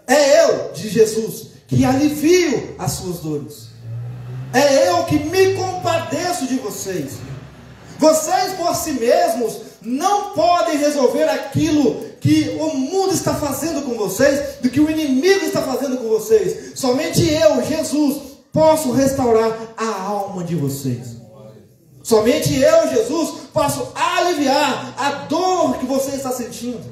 É eu, diz Jesus, que alivio as suas dores. É eu que me compadeço de vocês. Vocês por si mesmos não podem resolver aquilo que o mundo está fazendo com vocês, do que o inimigo está fazendo com vocês. Somente eu, Jesus, posso restaurar a alma de vocês. Somente eu, Jesus, posso aliviar a dor que você está sentindo.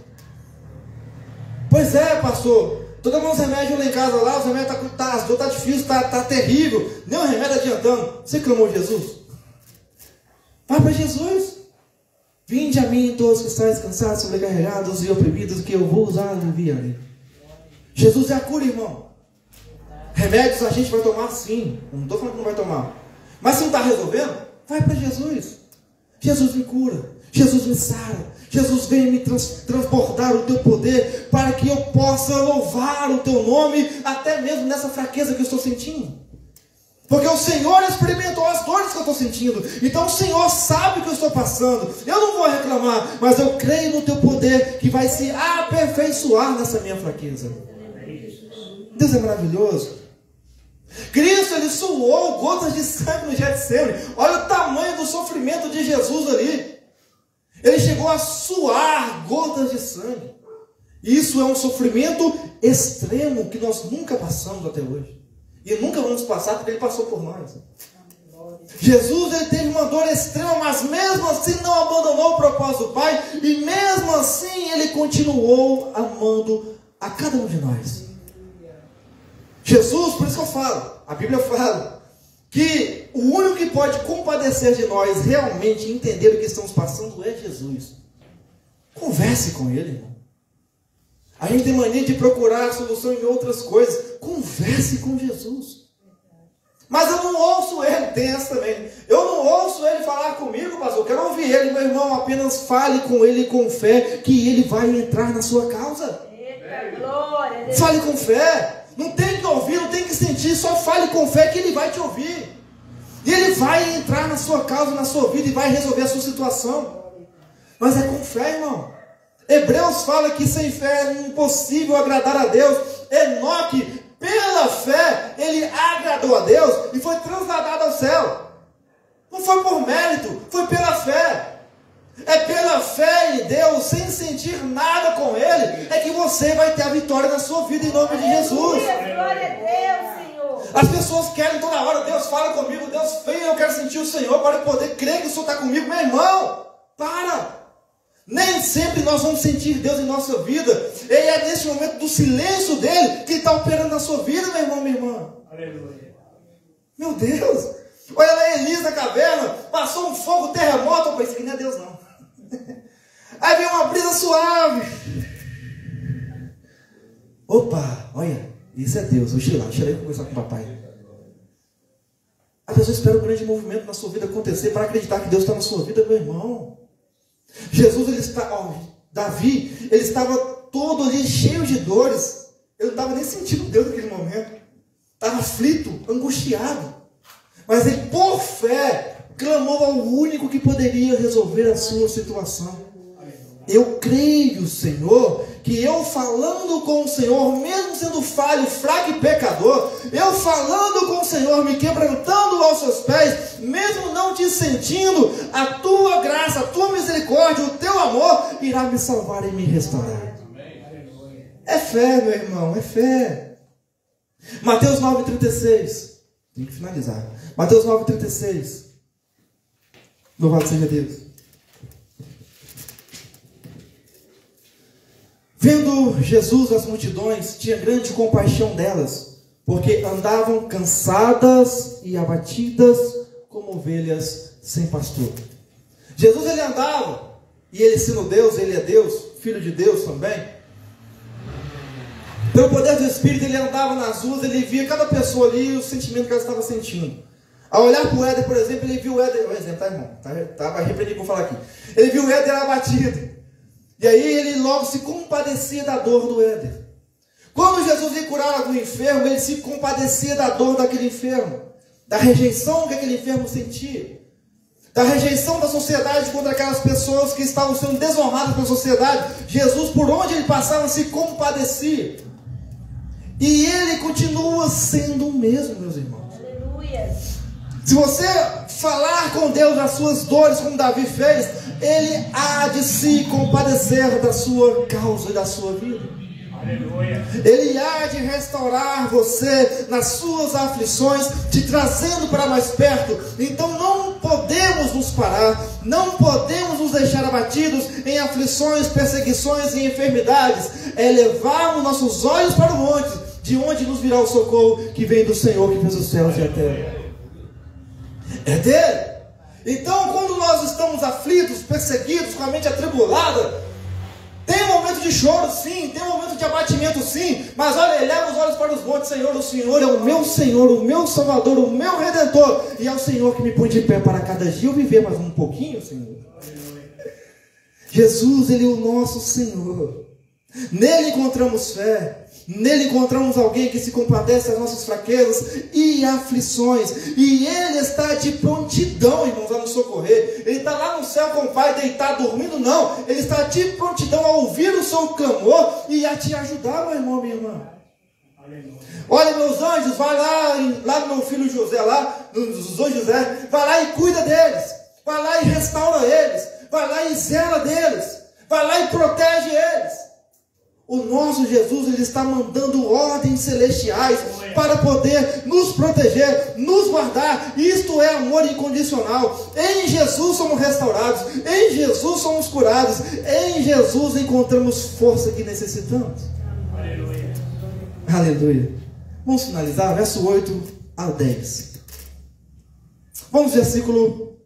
Pois é, pastor, estou tomando uns remédios lá em casa, lá, os remédios a dor está difícil, está terrível, nem o remédio adiantando. Você clamou Jesus? Vai para Jesus. Vinde a mim todos que estáis cansados, sobrecarregados e oprimidos, que eu vos aliviarei. Jesus é a cura, irmão. Remédios a gente vai tomar sim, não estou falando que não vai tomar, mas se não está resolvendo, vai para Jesus. Jesus me cura, Jesus me sara, Jesus vem me transbordar o teu poder, para que eu possa louvar o teu nome, até mesmo nessa fraqueza que eu estou sentindo. Porque o Senhor experimentou as dores que eu estou sentindo. Então o Senhor sabe o que eu estou passando. Eu não vou reclamar, mas eu creio no teu poder, que vai se aperfeiçoar nessa minha fraqueza. Deus é maravilhoso. Cristo, ele suou gotas de sangue no Getsemane. Olha o tamanho do sofrimento de Jesus ali. Ele chegou a suar gotas de sangue. Isso é um sofrimento extremo que nós nunca passamos até hoje. E nunca vamos passar, porque ele passou por nós. Jesus, ele teve uma dor extrema, mas mesmo assim não abandonou o propósito do Pai. E mesmo assim ele continuou amando a cada um de nós. Jesus, por isso que eu falo, a Bíblia fala que o único que pode compadecer de nós, realmente entender o que estamos passando, é Jesus. Converse com ele, irmão. A gente tem mania de procurar a solução em outras coisas. Converse com Jesus. Mas eu não ouço ele, tem essa também. Eu não ouço ele falar comigo, pastor. Eu quero ouvir ele, meu irmão. Apenas fale com ele com fé, que ele vai entrar na sua causa. Eita, glória a Deus. Fale com fé. Não tem que ouvir, não tem que sentir. Só fale com fé que ele vai te ouvir. E ele vai entrar na sua causa, na sua vida, e vai resolver a sua situação. Mas é com fé, irmão. Hebreus fala que sem fé é impossível agradar a Deus. Enoque, pela fé, ele agradou a Deus e foi trasladado ao céu. Não foi por mérito, foi pela fé. É pela fé em Deus, sem sentir nada com Ele, é que você vai ter a vitória na sua vida, em nome de Jesus. Glória a Deus, Senhor. As pessoas querem toda hora, Deus fala comigo, Deus vem, eu quero sentir o Senhor para poder crer que o Senhor está comigo. Meu irmão, para! Nem sempre nós vamos sentir Deus em nossa vida. E é nesse momento do silêncio dele que ele está operando na sua vida, meu irmão, minha irmã. Aleluia. Meu Deus. Olha lá, Elias na caverna, passou um fogo, terremoto. Eu pensei que não é Deus não. Aí veio uma brisa suave. Opa, olha, isso é Deus. Deixa eu conversar com o papai. A pessoa espera um grande movimento na sua vida acontecer para acreditar que Deus está na sua vida, meu irmão. Jesus, ele está, Davi, ele estava todo ali cheio de dores. Ele não estava nem sentindo Deus naquele momento. Estava aflito, angustiado. Mas ele, por fé, clamou ao único que poderia resolver a sua situação. Eu creio, Senhor, que eu falando com o Senhor, mesmo sendo falho, fraco e pecador, eu falando com o Senhor, me quebrantando aos seus pés, mesmo não te sentindo, a tua graça, a tua misericórdia, o teu amor irá me salvar e me restaurar. É fé, meu irmão, é fé. Mateus 9,36. Tem que finalizar. Mateus 9,36. Louvado seja Deus. Vendo Jesus as multidões, tinha grande compaixão delas, porque andavam cansadas e abatidas como ovelhas sem pastor. Jesus, ele andava, e ele sendo Deus, ele é Deus, Filho de Deus também. Pelo poder do Espírito, ele andava nas ruas, ele via cada pessoa ali, o sentimento que ela estava sentindo. Ao olhar para o Éder, por exemplo, ele viu o Éder, um exemplo, tá, irmão? Tá repreendido por falar aqui. Ele viu o Éder abatido. E aí ele logo se compadecia da dor do Éder. Quando Jesus ia curar algum enfermo, ele se compadecia da dor daquele enfermo, da rejeição que aquele enfermo sentia, da rejeição da sociedade contra aquelas pessoas que estavam sendo desonradas pela sociedade. Jesus, por onde ele passava, se compadecia. E ele continua sendo o mesmo, meus irmãos. Aleluia. Se você falar com Deus as suas dores, como Davi fez, ele há de se compadecer da sua causa e da sua vida. Aleluia. Ele há de restaurar você nas suas aflições, te trazendo para mais perto. Então não podemos nos parar, não podemos nos deixar abatidos em aflições, perseguições e enfermidades. É levarmos nossos olhos para o monte, de onde nos virá o socorro, que vem do Senhor que fez os céus e a terra. É dele. Então, quando nós estamos aflitos, perseguidos, com a mente atribulada, tem um momento de choro, sim, tem um momento de abatimento, sim, mas olha, eleva os olhos para os montes. Senhor, o Senhor é o meu Senhor, o meu Salvador, o meu Redentor, e é o Senhor que me põe de pé para cada dia eu viver mais um pouquinho, Senhor. Jesus, Ele é o nosso Senhor. Nele encontramos fé. Nele encontramos alguém que se compadece das nossas fraquezas e aflições. E Ele está de prontidão, irmãos, a nos socorrer. Ele está lá no céu com o Pai, deitado, dormindo, não. Ele está de prontidão a ouvir o seu clamor e a te ajudar, meu irmão, minha irmã. Olha, meus anjos, vai lá no meu filho José, lá, nos dois José, vai lá e cuida deles. Vai lá e restaura eles. Vai lá e zela deles. Vai lá e protege eles. O nosso Jesus, Ele está mandando ordens celestiais para poder nos proteger, nos guardar. Isto é amor incondicional. Em Jesus somos restaurados, em Jesus somos curados, em Jesus encontramos força que necessitamos. Aleluia. Aleluia. Vamos finalizar, verso 8 ao 10. Vamos versículo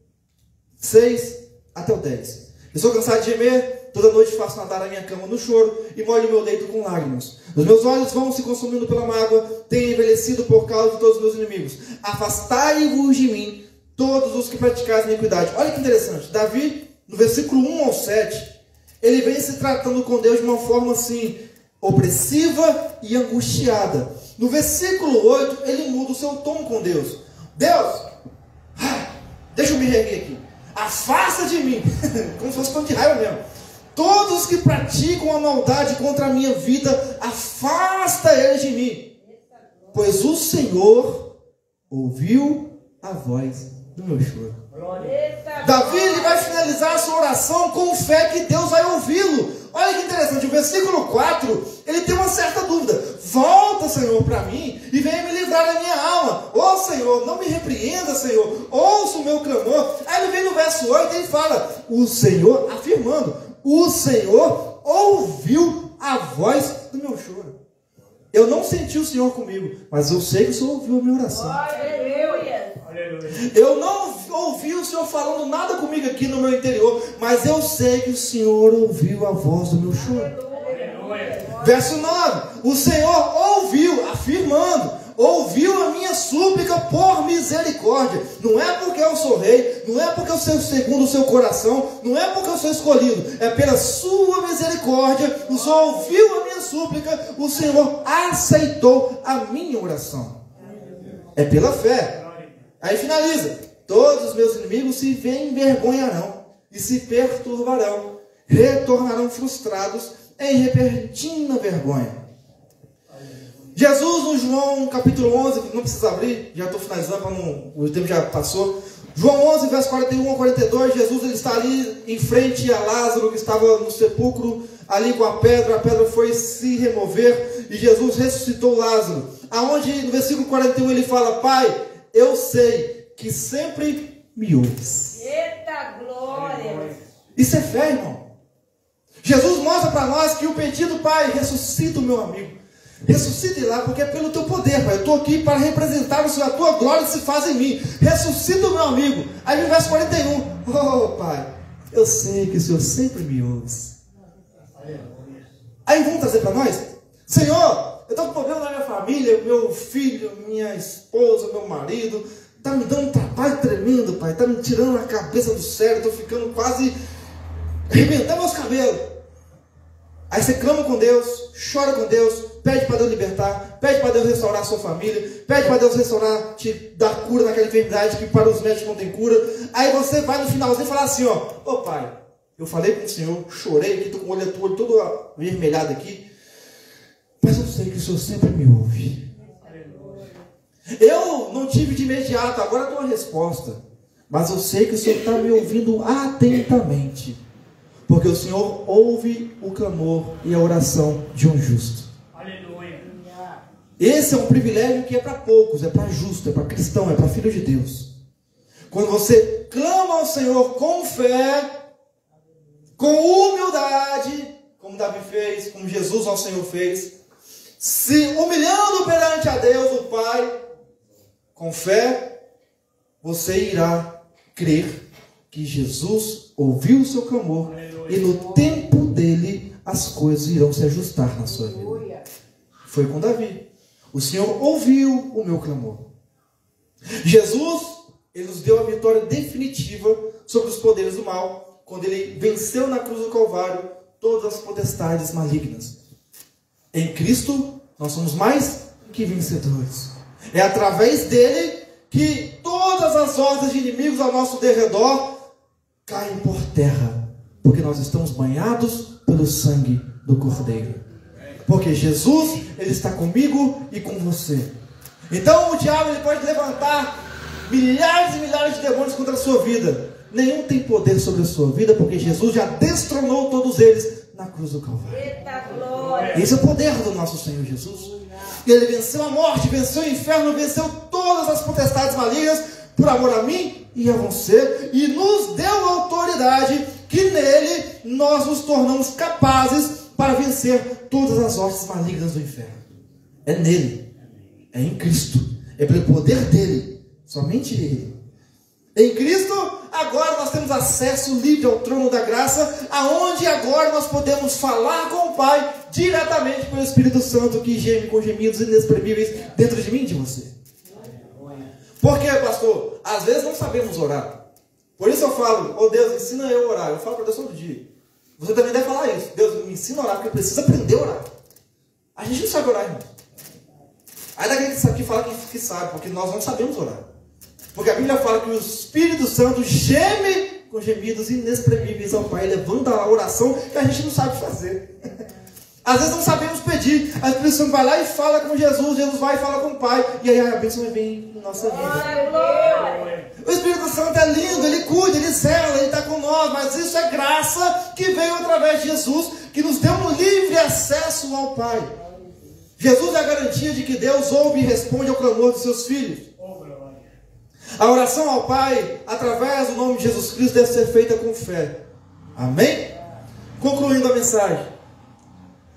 6 até o 10. Eu sou cansado de gemer, toda noite faço nadar a minha cama no choro e molho o meu leito com lágrimas. Os meus olhos vão se consumindo pela mágoa, tenho envelhecido por causa de todos os meus inimigos. Afastai-vos de mim, todos os que praticais a iniquidade. Olha que interessante, Davi, no versículo 1 ao 7, ele vem se tratando com Deus de uma forma assim, opressiva e angustiada. No versículo 8, ele muda o seu tom com Deus. Deus, deixa eu me reerguer aqui. Afasta de mim, como se fosse tom de raiva mesmo. Todos que praticam a maldade contra a minha vida, afasta eles de mim. Pois o Senhor ouviu a voz do meu choro. Davi, ele vai finalizar a sua oração com fé que Deus vai ouvi-lo. Olha que interessante, o versículo 4, ele tem uma certa dúvida. Volta, Senhor, para mim e venha me livrar da minha alma. Ô Senhor, não me repreenda, Senhor. Ouça o meu clamor. Aí ele vem no verso 8 e ele fala, o Senhor, afirmando, o Senhor ouviu a voz do meu choro. Eu não senti o Senhor comigo, mas eu sei que o Senhor ouviu a minha oração. Aleluia. Eu não ouvi o Senhor falando nada comigo aqui no meu interior, mas eu sei que o Senhor ouviu a voz do meu choro. Verso 9, o Senhor ouviu, afirmando, ouviu a minha súplica por misericórdia. Não é porque eu sou rei, não é porque eu sou segundo o seu coração, não é porque eu sou escolhido, é pela sua misericórdia. O Senhor ouviu a minha súplica, o Senhor aceitou a minha oração. É pela fé. Aí finaliza, todos os meus inimigos se envergonharão e se perturbarão, retornarão frustrados em repentina vergonha. Jesus no João capítulo 11, não precisa abrir, já estou finalizando, para não, o tempo já passou. João 11, verso 41 a 42, Jesus ele está ali em frente a Lázaro, que estava no sepulcro, ali com a pedra foi se remover, e Jesus ressuscitou Lázaro. Aonde no versículo 41 ele fala, Pai, eu sei que sempre me ouves. Eita glória! Isso é fé, irmão. Jesus mostra para nós que o pedido, Pai, ressuscita o meu amigo. Ressuscita ele lá, porque é pelo teu poder, Pai. Eu estou aqui para representar o Senhor, a tua glória se faz em mim. Ressuscita o meu amigo. Aí no verso 41, oh Pai, eu sei que o Senhor sempre me ouve. Aí vamos trazer para nós, Senhor, eu estou com problema na minha família, meu filho, minha esposa, meu marido, está me dando um trabalho tremendo, Pai, está me tirando a cabeça do sério, estou ficando quase arrebentando meus cabelos. Aí você clama com Deus, chora com Deus, pede para Deus libertar, pede para Deus restaurar a sua família, pede para Deus restaurar, te dar cura naquela enfermidade que para os médicos não tem cura. Aí você vai no finalzinho e fala assim, ó, ô pai, eu falei com o Senhor, chorei aqui, estou com o olho todo avermelhado aqui, mas eu sei que o Senhor sempre me ouve. Eu não tive de imediato, agora estou a resposta, mas eu sei que o Senhor está me ouvindo atentamente. Porque o Senhor ouve o clamor e a oração de um justo. Aleluia. Esse é um privilégio que é para poucos, é para justo, é para cristão, é para filho de Deus. Quando você clama ao Senhor com fé, com humildade, como Davi fez, como Jesus ao Senhor fez, se humilhando perante a Deus, o Pai, com fé, você irá crer que Jesus ouviu o seu clamor. E no tempo dele, as coisas irão se ajustar na sua vida. Foi com Davi. O Senhor ouviu o meu clamor. Jesus, ele nos deu a vitória definitiva sobre os poderes do mal, quando ele venceu na cruz do Calvário todas as potestades malignas. Em Cristo, nós somos mais que vencedores. É através dele que todas as ordens de inimigos ao nosso derredor caem por terra. Porque nós estamos banhados pelo sangue do Cordeiro. Porque Jesus, ele está comigo e com você. Então o diabo, ele pode levantar milhares e milhares de demônios contra a sua vida. Nenhum tem poder sobre a sua vida, porque Jesus já destronou todos eles na cruz do Calvário. Eita glória! Esse é o poder do nosso Senhor Jesus. Ele venceu a morte, venceu o inferno, venceu todas as potestades malignas por amor a mim e a você, e nos deu autoridade que nele nós nos tornamos capazes para vencer todas as hostes malignas do inferno. É nele, é em Cristo, é pelo poder dele, somente ele. Em Cristo, agora nós temos acesso livre ao trono da graça, aonde agora nós podemos falar com o Pai diretamente pelo Espírito Santo que geme com gemidos inexprimíveis dentro de mim e de você. Por quê, pastor? Às vezes não sabemos orar. Por isso eu falo, oh Deus, ensina eu a orar. Eu falo para Deus todo dia. Você também deve falar isso. Deus, me ensina a orar, porque eu preciso aprender a orar. A gente não sabe orar, irmão. Aí daqui que fala que sabe, porque nós não sabemos orar. Porque a Bíblia fala que o Espírito Santo geme com gemidos inexprimíveis ao Pai, levanta a oração que a gente não sabe fazer. Às vezes não sabemos pedir. Aí o Espírito Santo vai lá e fala com Jesus, Jesus vai e fala com o Pai, e aí a bênção vem em nossa vida. O Espírito Santo é lindo, ele cuida, ele zela, ele está com nós, mas isso é graça que veio através de Jesus, que nos deu um livre acesso ao Pai. Jesus é a garantia de que Deus ouve e responde ao clamor dos seus filhos. A oração ao Pai, através do nome de Jesus Cristo, deve ser feita com fé. Amém? Concluindo a mensagem.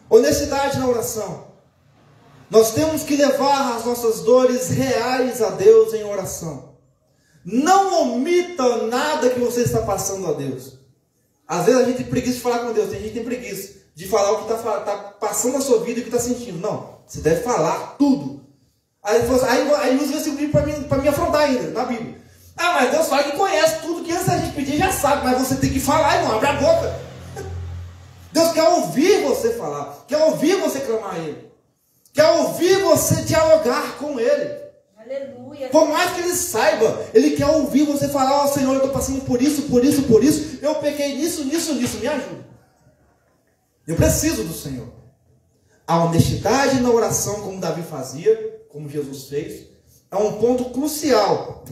Honestidade na oração. Nós temos que levar as nossas dores reais a Deus em oração. Não omita nada que você está passando a Deus. Às vezes a gente tem preguiça de falar com Deus. Tem gente que tem preguiça de falar o que está passando na sua vida e o que está sentindo. Não, você deve falar tudo. Aí usa esse livro para me afrontar ainda, na Bíblia. Ah, mas Deus fala que conhece tudo que antes a gente pedir já sabe. Mas você tem que falar, irmão, abre a boca. Deus quer ouvir você falar, quer ouvir você clamar a Ele, quer ouvir você dialogar com Ele. Aleluia. Por mais que Ele saiba, Ele quer ouvir você falar, ó Senhor, eu estou passando por isso, eu pequei nisso, me ajuda. Eu preciso do Senhor. A honestidade na oração, como Davi fazia, como Jesus fez, é um ponto crucial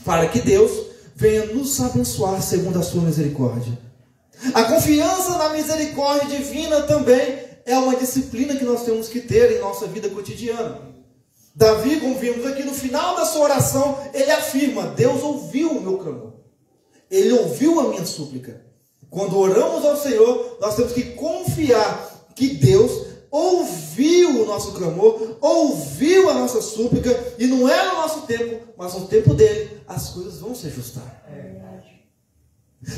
para que Deus venha nos abençoar segundo a sua misericórdia. A confiança na misericórdia divina também é uma disciplina que nós temos que ter em nossa vida cotidiana. Davi, como vimos aqui, no final da sua oração, ele afirma: Deus ouviu o meu clamor. Ele ouviu a minha súplica. Quando oramos ao Senhor, nós temos que confiar que Deus ouviu o nosso clamor, ouviu a nossa súplica, e não é no nosso tempo, mas no tempo dele, as coisas vão se ajustar.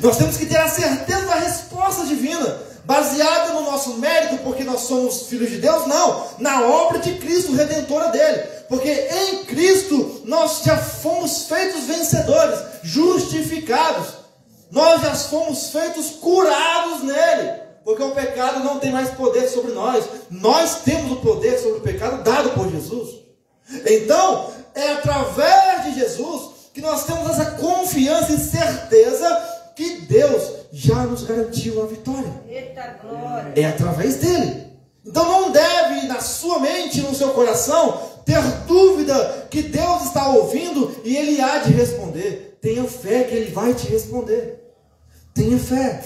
Nós temos que ter a certeza da resposta divina, baseada no nosso mérito, porque nós somos filhos de Deus? Não, na obra de Cristo, redentora dele. Porque em Cristo nós já fomos feitos vencedores, justificados. Nós já fomos feitos curados nele. Porque o pecado não tem mais poder sobre nós. Nós temos o poder sobre o pecado dado por Jesus. Então, é através de Jesus que nós temos essa confiança e certeza que Deus já nos garantiu a vitória. Eita glória. É através dele. Então não deve na sua mente, no seu coração, ter dúvida que Deus está ouvindo e Ele há de responder. Tenha fé que Ele vai te responder. Tenha fé.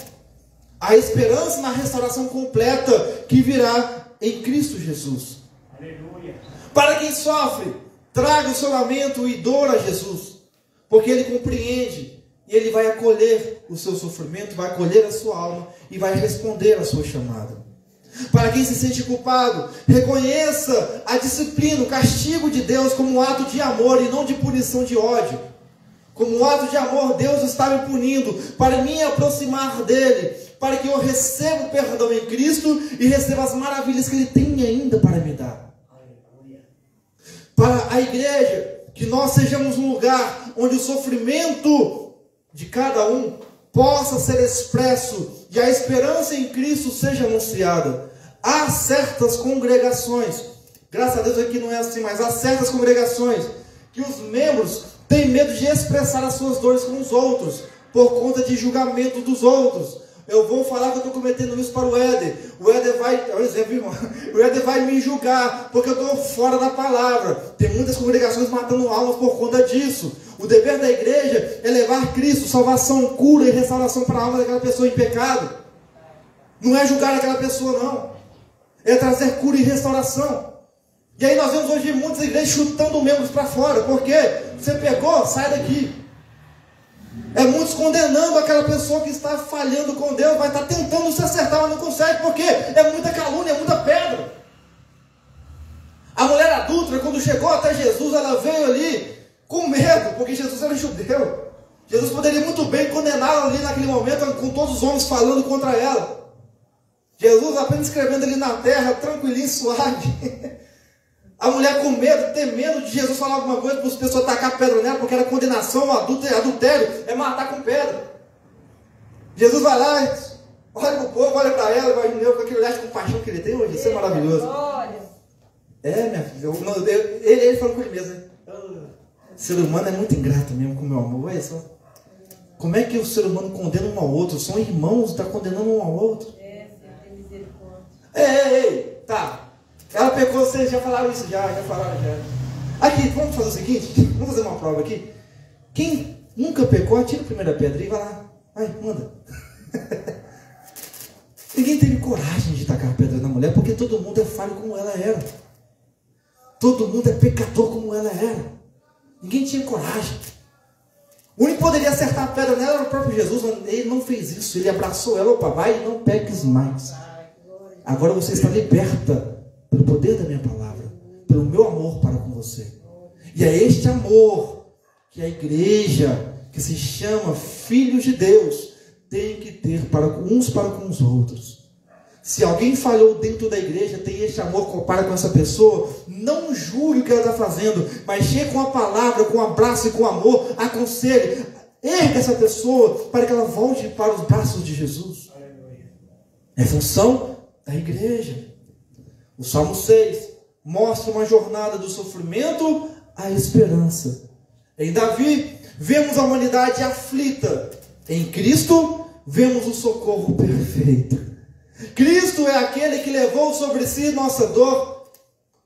A esperança na restauração completa que virá em Cristo Jesus. Aleluia. Para quem sofre, traga o seu lamento e dor a Jesus, porque Ele compreende e Ele vai acolher o seu sofrimento, vai acolher a sua alma e vai responder a sua chamada. Para quem se sente culpado, reconheça a disciplina, o castigo de Deus como um ato de amor e não de punição de ódio. Como um ato de amor, Deus está me punindo para me aproximar dele, para que eu receba o perdão em Cristo e receba as maravilhas que Ele tem ainda para me dar. Para a igreja, que nós sejamos um lugar onde o sofrimento de cada um possa ser expresso e a esperança em Cristo seja anunciada. Há certas congregações, graças a Deus aqui não é assim, mas há certas congregações que os membros têm medo de expressar as suas dores com os outros, por conta de julgamento dos outros. Eu vou falar que eu estou cometendo isso para o Éder. O Éder vai, é um exemplo, irmão. O Éder vai me julgar, porque eu estou fora da palavra. Tem muitas congregações matando almas por conta disso. O dever da igreja é levar Cristo, salvação, cura e restauração para a alma daquela pessoa em pecado. Não é julgar aquela pessoa, não. É trazer cura e restauração. E aí nós vemos hoje muitas igrejas chutando membros para fora. Por quê? Você pegou, sai daqui. É muitos condenando aquela pessoa que está falhando com Deus, vai estar tentando se acertar, mas não consegue, porque é muita calúnia, é muita pedra. A mulher adúltera, quando chegou até Jesus, ela veio ali com medo, porque Jesus era judeu. Jesus poderia muito bem condená-la ali naquele momento, com todos os homens falando contra ela. Jesus apenas escrevendo ali na terra, tranquilinho, suave. A mulher com medo, temendo de Jesus falar alguma coisa para as pessoas tacar pedra nela, porque era condenação, adultério, é matar com pedra. Jesus vai lá, olha para o povo, olha para ela, vai com aquele olhar de compaixão que ele tem hoje, isso é maravilhoso. É, minha filha, ele falou com ele mesmo, né? O ser humano é muito ingrato mesmo com o meu amor, olha só. Como é que o ser humano condena um ao outro? São irmãos, está condenando um ao outro. Ei, tá. Ela pecou, vocês já falaram isso, já falaram já. Aqui, vamos fazer o seguinte, vamos fazer uma prova aqui. Quem nunca pecou, atira a primeira pedra e vai lá. Vai, manda. Ninguém teve coragem de tacar a pedra na mulher, porque todo mundo é falho como ela era. Todo mundo é pecador como ela era. Ninguém tinha coragem. O único que poderia acertar a pedra nela era o próprio Jesus, mas ele não fez isso. Ele abraçou ela, opa, vai e não peques mais. Agora você está liberta pelo poder da minha palavra, pelo meu amor para com você. E é este amor que a igreja, que se chama filhos de Deus, tem que ter para com os outros. Se alguém falhou dentro da igreja, tem este amor para com essa pessoa, não julgue o que ela está fazendo, mas chegue com a palavra, com um abraço e com amor, aconselhe, ergue essa pessoa para que ela volte para os braços de Jesus. É função da igreja. O Salmo 6 mostra uma jornada do sofrimento à esperança. Em Davi, vemos a humanidade aflita. Em Cristo, vemos o socorro perfeito. Cristo é aquele que levou sobre si nossa dor,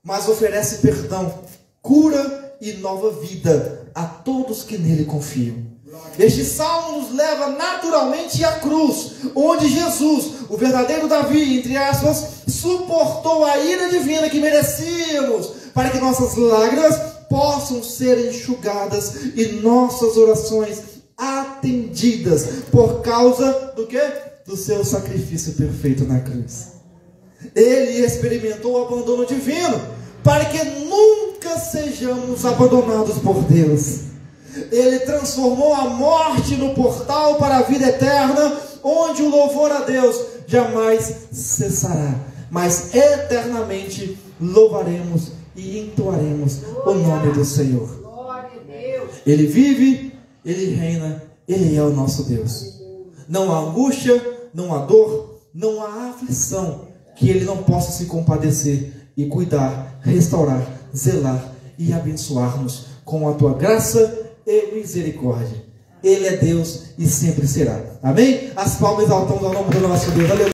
mas oferece perdão, cura e nova vida a todos que nele confiam. Este salmo nos leva naturalmente à cruz, onde Jesus, o verdadeiro Davi, entre aspas, suportou a ira divina que merecíamos, para que nossas lágrimas possam ser enxugadas e nossas orações atendidas, por causa do quê? Do seu sacrifício perfeito na cruz. Ele experimentou o abandono divino, para que nunca sejamos abandonados por Deus. Ele transformou a morte no portal para a vida eterna, onde o louvor a Deus jamais cessará, mas eternamente louvaremos e entoaremos o nome do Senhor. Ele vive, Ele reina, Ele é o nosso Deus. Não há angústia, não há dor, não há aflição que Ele não possa se compadecer e cuidar, restaurar, zelar e abençoar-nos com a tua graça e misericórdia. Ele é Deus e sempre será. Amém? As palmas exaltamos ao nome do nosso Deus. Aleluia.